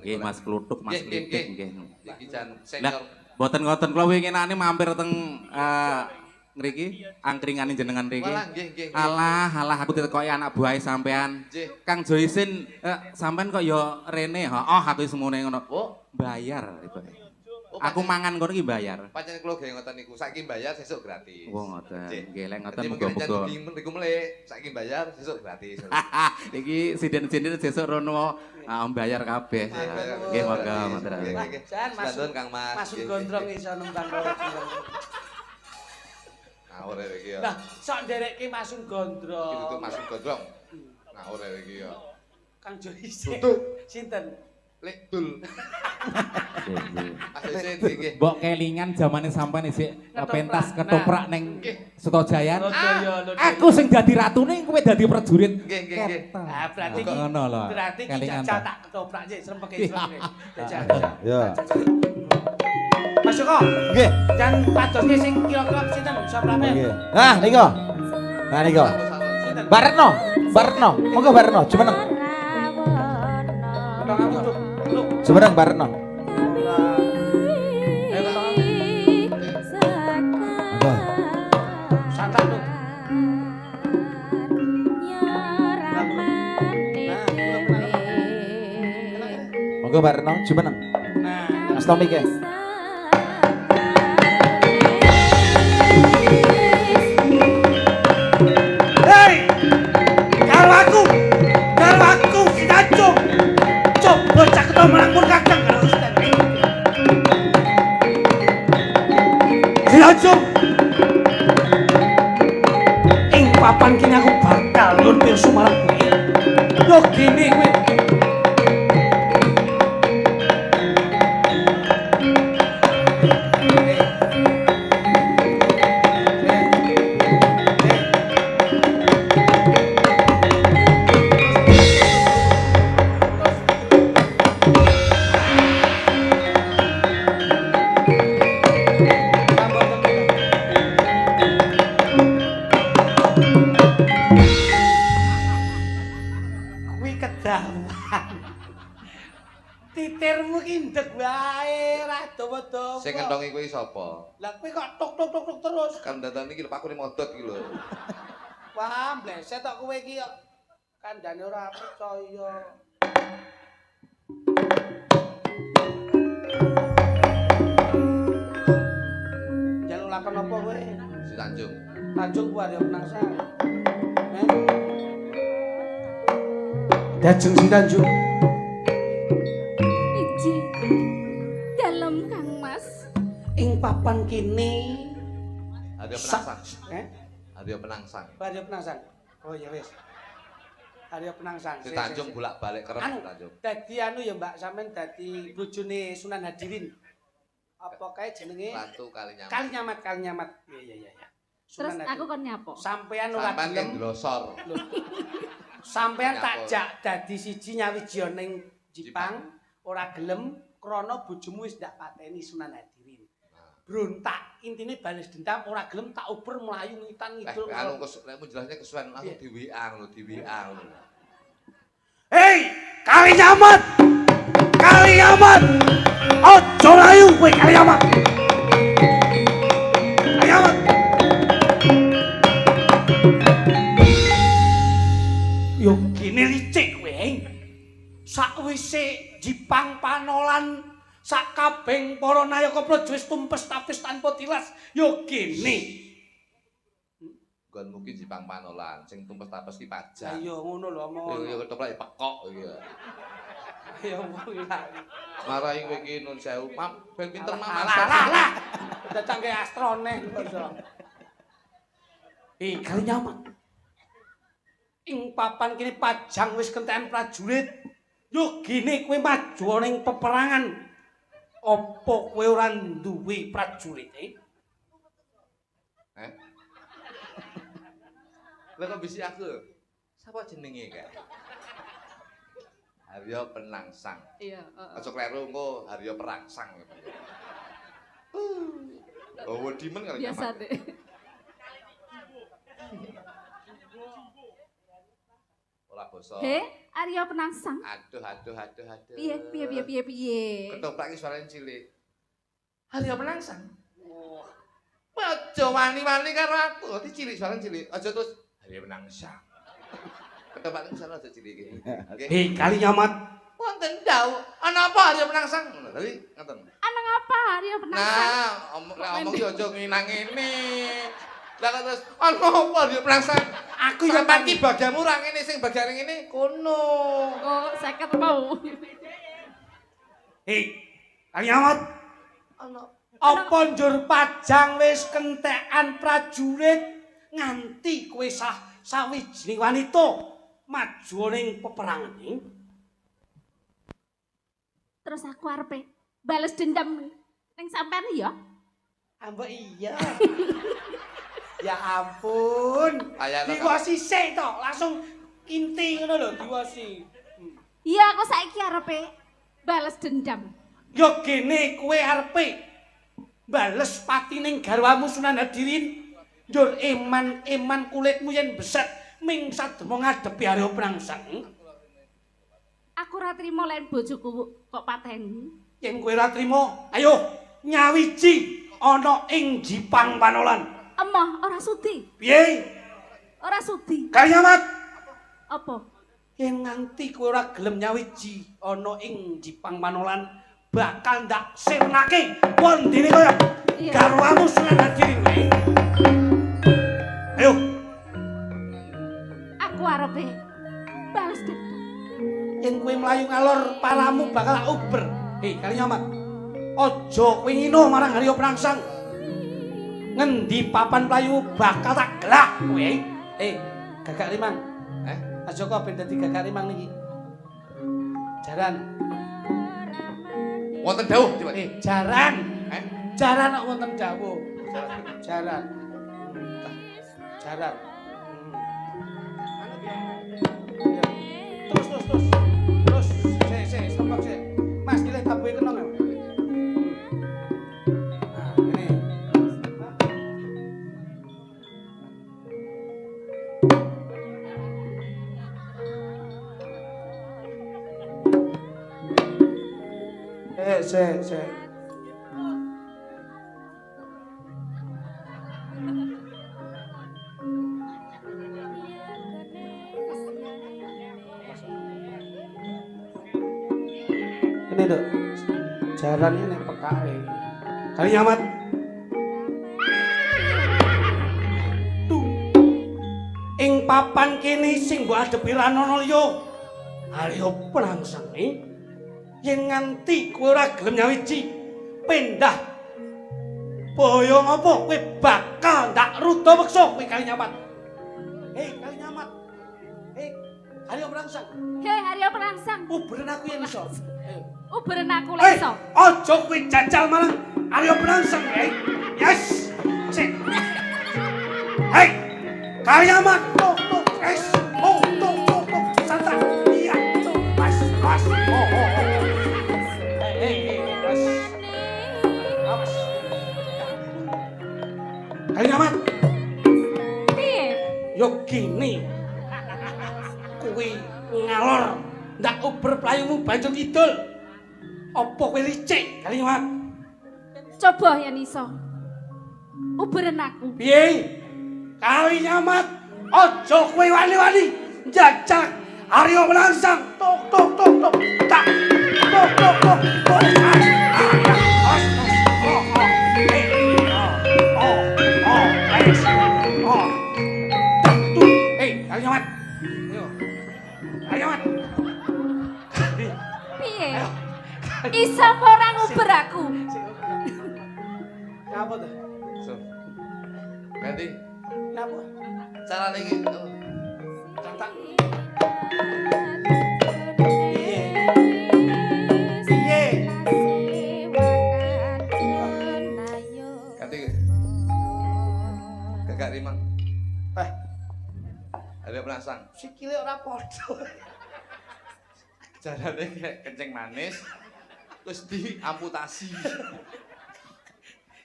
nggih Mas Kluthuk Mas Klitik nggih Iki jan Lah, senior. boten ngoten kula winginane mampir teng ngriki angkringane jenengan mriki. Walah nggih nggih. Alah aku ditekoki anak buahe sampean. Nggih. Kang Joisin sampean kok ya rene. Heeh aku semune ngono. Oh, Bayar iku. aku mangan kono iki bayar. Pancen kula gawe ngoten niku. Saiki bayar sesuk gratis. Oh ngoten. Nggih lek ngoten Nanti muga-muga. mungkin niku melek, saiki bayar sesuk gratis. Iki sinden-sinden sesuk rono bayar kabeh. Nggih monggo matur. Jan Bantuan Kang Mas. Masuk gondrong iso nembang karo. Ngawur iki ya. Lah, sok nderekke masuk gondrong. Iki tutuk masuk gondrong. Ngawur iki ya. Kang Jori sik. Tutuk. Sinten? Lek dul. Asese iki. Mbok kelingan zamane sampean isih pentas ketoprak ning Sutojaya. Aku sing dadi ratune kowe dadi prajurit. Nggih, nggih, nggih. Ah, berarti iki ngono lho. berarti iki Kelingan jajal ta. tak ketoprak sik srempeke srempeke. Jajal. Ya. Mas Joko, Nggih. jan padoske sing kira-kira sinten saprape? Nggih. Nah, niku. Nah, niku. Sinten? Mbak Retno. Monggo Mbak Retno, jumeneng. Ketong aku Cuk. Lho, Jumeneng Mbak Retno. ayo ketong aku. Monggo. Santai Cuk. Monggo Mbak Retno, jumeneng. Nah, Mas Tommy ke. hei! Garwaku Sinacung. Coba cak ketemu lampun kakang karo Ustaz. Sinacung. Ing papan kini aku bakal lur pirsa marang kowe. Yo gini kowe. Kuwi kedawan. Titirmu ki ndek wae ra dawa-dawa. Sing ngentongi kuwi sapa? Lah kowe kok tok terus. Kan datang iki lho pakune modot iki lho. Wah, bleset tok kowe iki kok kandhane ora percaya. Jaluk lakon apa kowe? Si Tanjung. Tanjung ku arep nangsang. Dajeng si Tanjung. Iji dalem Kang Mas. Ing papan kini Ada penangsang. eh Ada penangsang. Arep nangsang. Oh ya wis. Arep nangsang. Si Tanjung bolak-balik kerep Anu, si Tanjung. dadi anu ya Mbak, sampean dadi bojone Sunan Hadirin. Apa kae jenenge? Ratu Kalinyamat. Kalinyamat. Iya. Terus Sunan aku Hadirin. kon nyapo? Sampean ora Sampeyan gelem. ndlosor. Sampean Nyapa. tak jak dadi siji nyawiji ning Jepang, ora gelem krana bojomu wis ndak pateni Sunan Hadirin. Brontak, intine bales dendam ora gelem tak uber mlayu ngitan ngidul. Anu nek jelasnya kesuwen langsung di WA lho, di WA lho. Hei, Kalinyamat! Kalinyamat! Ojo layu kowe Kalinyamat! Kalinyamat! Yo gini licik kowe. Sakwise Jipang panolan sak kabeng para nayaka praja wis tumpes tapis tanpa tilas. Yo gini. Gon mungkin Jipang panolan sing tumpes-tapes ki pajak. Ayo ngono lho omong. Yo ketoprak pekok iki. Ayo ngomong lah. Marahi kowe iki nun sewu, Mam, ben pinter Mam. Lah. Datang ke astrone. Kalinyamat. Ing papan kini pajang wis kenten prajurit. Yo gini kowe maju ning peperangan. Apa kowe ora duwe prajurit? Lah kok bisi aku? Sapa jenenge kae? Haryo Penangsang. Iya, Aja kleru engko Haryo Perangsang. Oh, dimen kali biasa deh. Ora basa. He, Arya Penangsang. Aduh. Piye. Ketoprak iki suarane cilik. Haryo Penangsang. Aja wani-wani karo aku. Dadi cilik suarane cilik. Aja terus Haryo Penangsang. Ketoprak iki suarane aja cilik iki. Nggih. Kalinyamat. Wonten ndau. Ana apa Haryo Penangsang? Ngono tadi ngoten. Anang apa? Arya Penangsang. Nah, omong yo aja nginang ngene. Lah kok terus ono apa Arya Penangsang? Aku ya pagi bagianmu ra ngene sing bagian ngene kono. Oh, 50 mau. Hei, Kaliamat. Apa njur pajang wis kentekan prajurit nganti kowe sawijining wanita maju ning peperangan iki? Terus aku arepe bales dendam ning sampean ya. Ambek iya. Ya ampun. Diwasi sik to, langsung inti ngono lho diwasi. Iya, aku saiki arepe bales dendam. Yo gene kowe arepe bales patining garwamu Sunan Hadirin. Njur eman kulitmu yen beset ming sademo ngadepi Arya Penangsang. Aku ora trimo len bojoku kok pateni. Yen kowe ora trimo, ayo nyawiji ana ing Jipang Panolan. Emoh, ora sudi. Piye? Ora sudi. Kaliamat. Apa? Yen nganti kowe ora gelem nyawiji ana ing Jipang Panolan, bakal ndak sirnake wondene kaya garwamu Sunan Hadirin. Ayo. Aku arepe bales dendam. Yen kowe mlayu ngalor paramu bakal uber. Kaliamat. Aja kowe ngino marang Arya Penangsang. Ngendi papan mlayu bakal tak gelak kowe. Gagak Rimang. Aja kok ben dadi Gagak Rimang niki. Jaran. Wonten dawuh, Dik. Jaran. Jaran kok wonten dawuh. Jaran. Jaran. Terus. Sik, stop sik. Mas dile tabuhe kenong ya. Nah, ini. Sik. Ini dok, jarannya nek pekake. Kaliamat. Tuh. Ing papan kene sing mbok adepi Ranana liya. Arya Penangsang yen nganti kowe ora gelem nyawiji, pendah. Boyo ngopo kowe bakal ndak ruda weksa kowe Kaliamat. Kaliamat. Arya Penangsang. Arya Penangsang. Uberen aku yen iso. Uberen aku lek iso. Aja kowe jajal marang Arya Penangsang, Yes. Sik. Kaliamat. Tok. Santai. Iya. Mas. Mas. Kaliamat. Piye? Yo gini. Kowe ngalor ndak uber playumu banjur kidul. Apa kowe licik, Kaliamat? Coba yen iso. Uberen aku. Piye? Kaliamat, aja kowe wani-wani njajak Arya Penangsang. Tok. Tak. Tok. Kaliamat. Kaliamat. Piye? Iso apa ora nguber aku? Apa tuh? Ganti. Napa? Carane iki. Cantak. Ganti. Gagak Rimang. Arya Penangsang. Sikile ora padha. Carane kayak kencing manis terus diamputasi.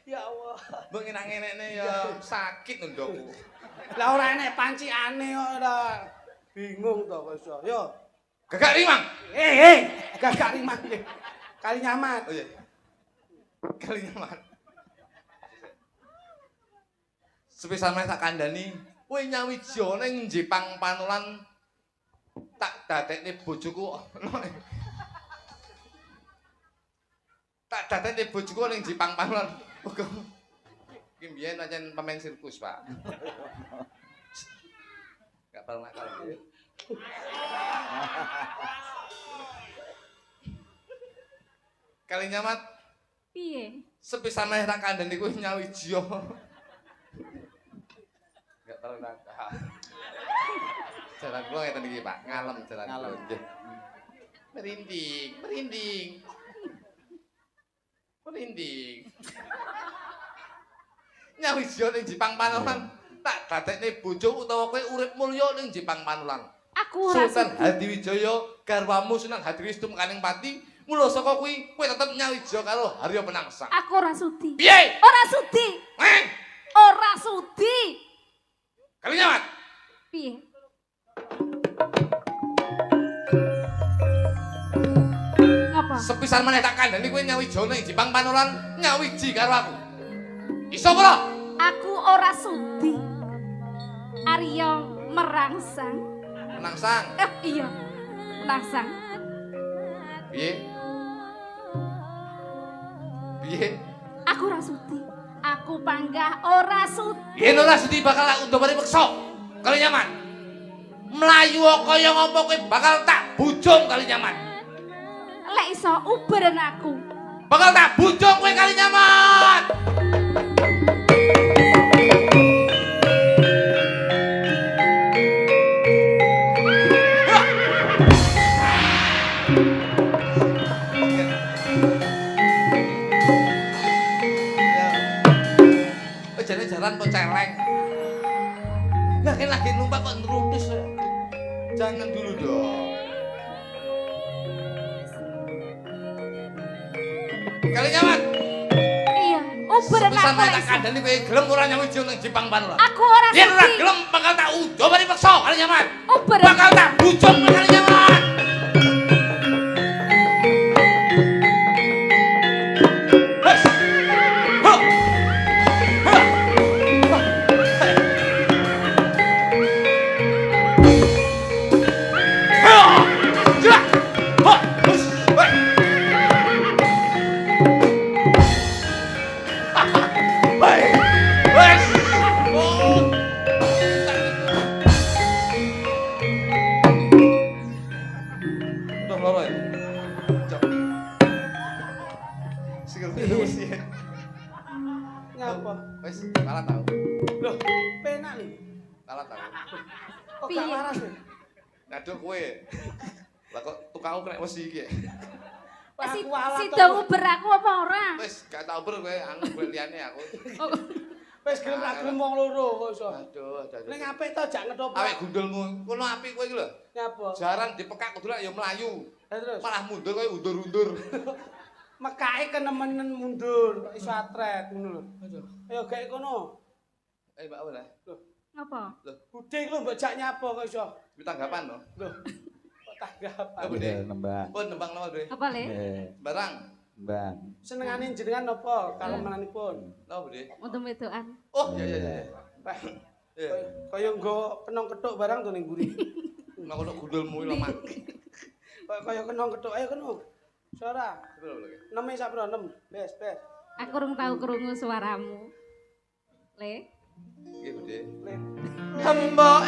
Ya Allah. Mbok ngenek-enekne ya sakit ndokku. Lah ora enek pancikane kok ora. Bingung to wis. Yo. Gagak Rimang. Gagak Rimang. Kaliamat. Oh iya. Kaliamat. Sepisan meneh tak kandhani, kowe nyawiji ning Jipang Panolan tak dadekne bojoku. Tak dadekne bojoku ning Jipang Panulan. Iki mbiyen pancen pemain sirkus, Pak. Gak pernah nakal nggih. Kali nyamat. Piye? Sepisan meneh tak kandhani kuwi nyawiji. Gak pernah nakal. Jalan kula ngeten iki, Pak. Ngalem jalan kula nggih. Merinding, merinding. Merinding. Nyawiji ning Jipang Panulan. Tak dadekne bojo utawa kowe urip mulya ning Jipang Panulan. Aku ora Sultan sudi. Hadiwijaya garwamu Sunan Hadiwisnu Kaning Pati. Mula saka kuwi kowe tetep nyawiji karo Harya Penangsang. Aku ora sudi. Piye? Ora sudi. Ora sudi. Kali nyamat. Piye? Ngapa? Sepisan meneh tak kandhani kowe nyawiji ning Jipang Panulan, nyawiji karo aku. Iso ora? Aku ora sudi. Arya merangsang. Penangsang. Iya. Merangsang. Piye? Piye? Aku ora sudi. Aku panggah ora sudi. Yen ora sudi bakal tak undha mari peksa. Kali nyaman. Mlayu kaya ngopo kowe bakal tak bujung kali nyaman. Lek iso uberen aku. Bakal tak bujung kowe kali nyaman. Jane jalan kok celeng. Lagi numpak kok nerutus. Jangan dulu dong. Kali nyaman. Iya, uberen Sepisan aku meneh lek tak iso. kandhani kowe gelem ora nyawiji ning Jipang Panulan. Aku ora Yen ora sudi. gelem bakal tak undha mari peksa kali nyaman. Uberen. Bakal tak bujung kali nyaman. Wes. Ho. Ha. Ha. Jelas. Ho. Wes. Wes. Wes. Oh. Udah loro ya? Cok. Sikil terus ya. Ngapa? Wes, kalah tau. Loh, penak nih. Kalah tau. Kok gak waras ya? Ngaduh kowe. Lah kok tukangku kena wesi iki ya? Si Aku walat sida kok. uber aku apa ora? Wes, gak tau ber kowe anu kowe liyane aku. Wis gelem ra gelem wong loro kok iso. Aduh, Ning apik to jak ngetoprak. awake gundulmu. Kono apik kowe iki lho. Ngapa? Jaran dipekak kudu ya mlayu. Ha terus Malah mundur kowe undur-undur. mekake kenemenen mundur, iso atret ngono lho. Ayo gawe kono. Mbak apa lah? Loh, Apa? budhe iki lho mbok jak nyapa kok iso. Kuwi tanggapan to. Loh. Kok tanggapan. Apa deh? Nembang. Pun nembang nama deh. Apa le? Barang. Nembang. Senengane jenengan napa kalemenanipun? Nama deh. Untuk wedokan. Oh, iya iya iya. Wah, Iya. kaya nggo kenong kethuk barang to ning mburi. Nek ono gundulmu iki lemah. Kaya kenong kethuk ayo kenong. Suara. Berapa lagi? 6 sak bro 6. Bes. Aku urung tahu krungu suaramu. Le? Iya, Bude. Le. Hamba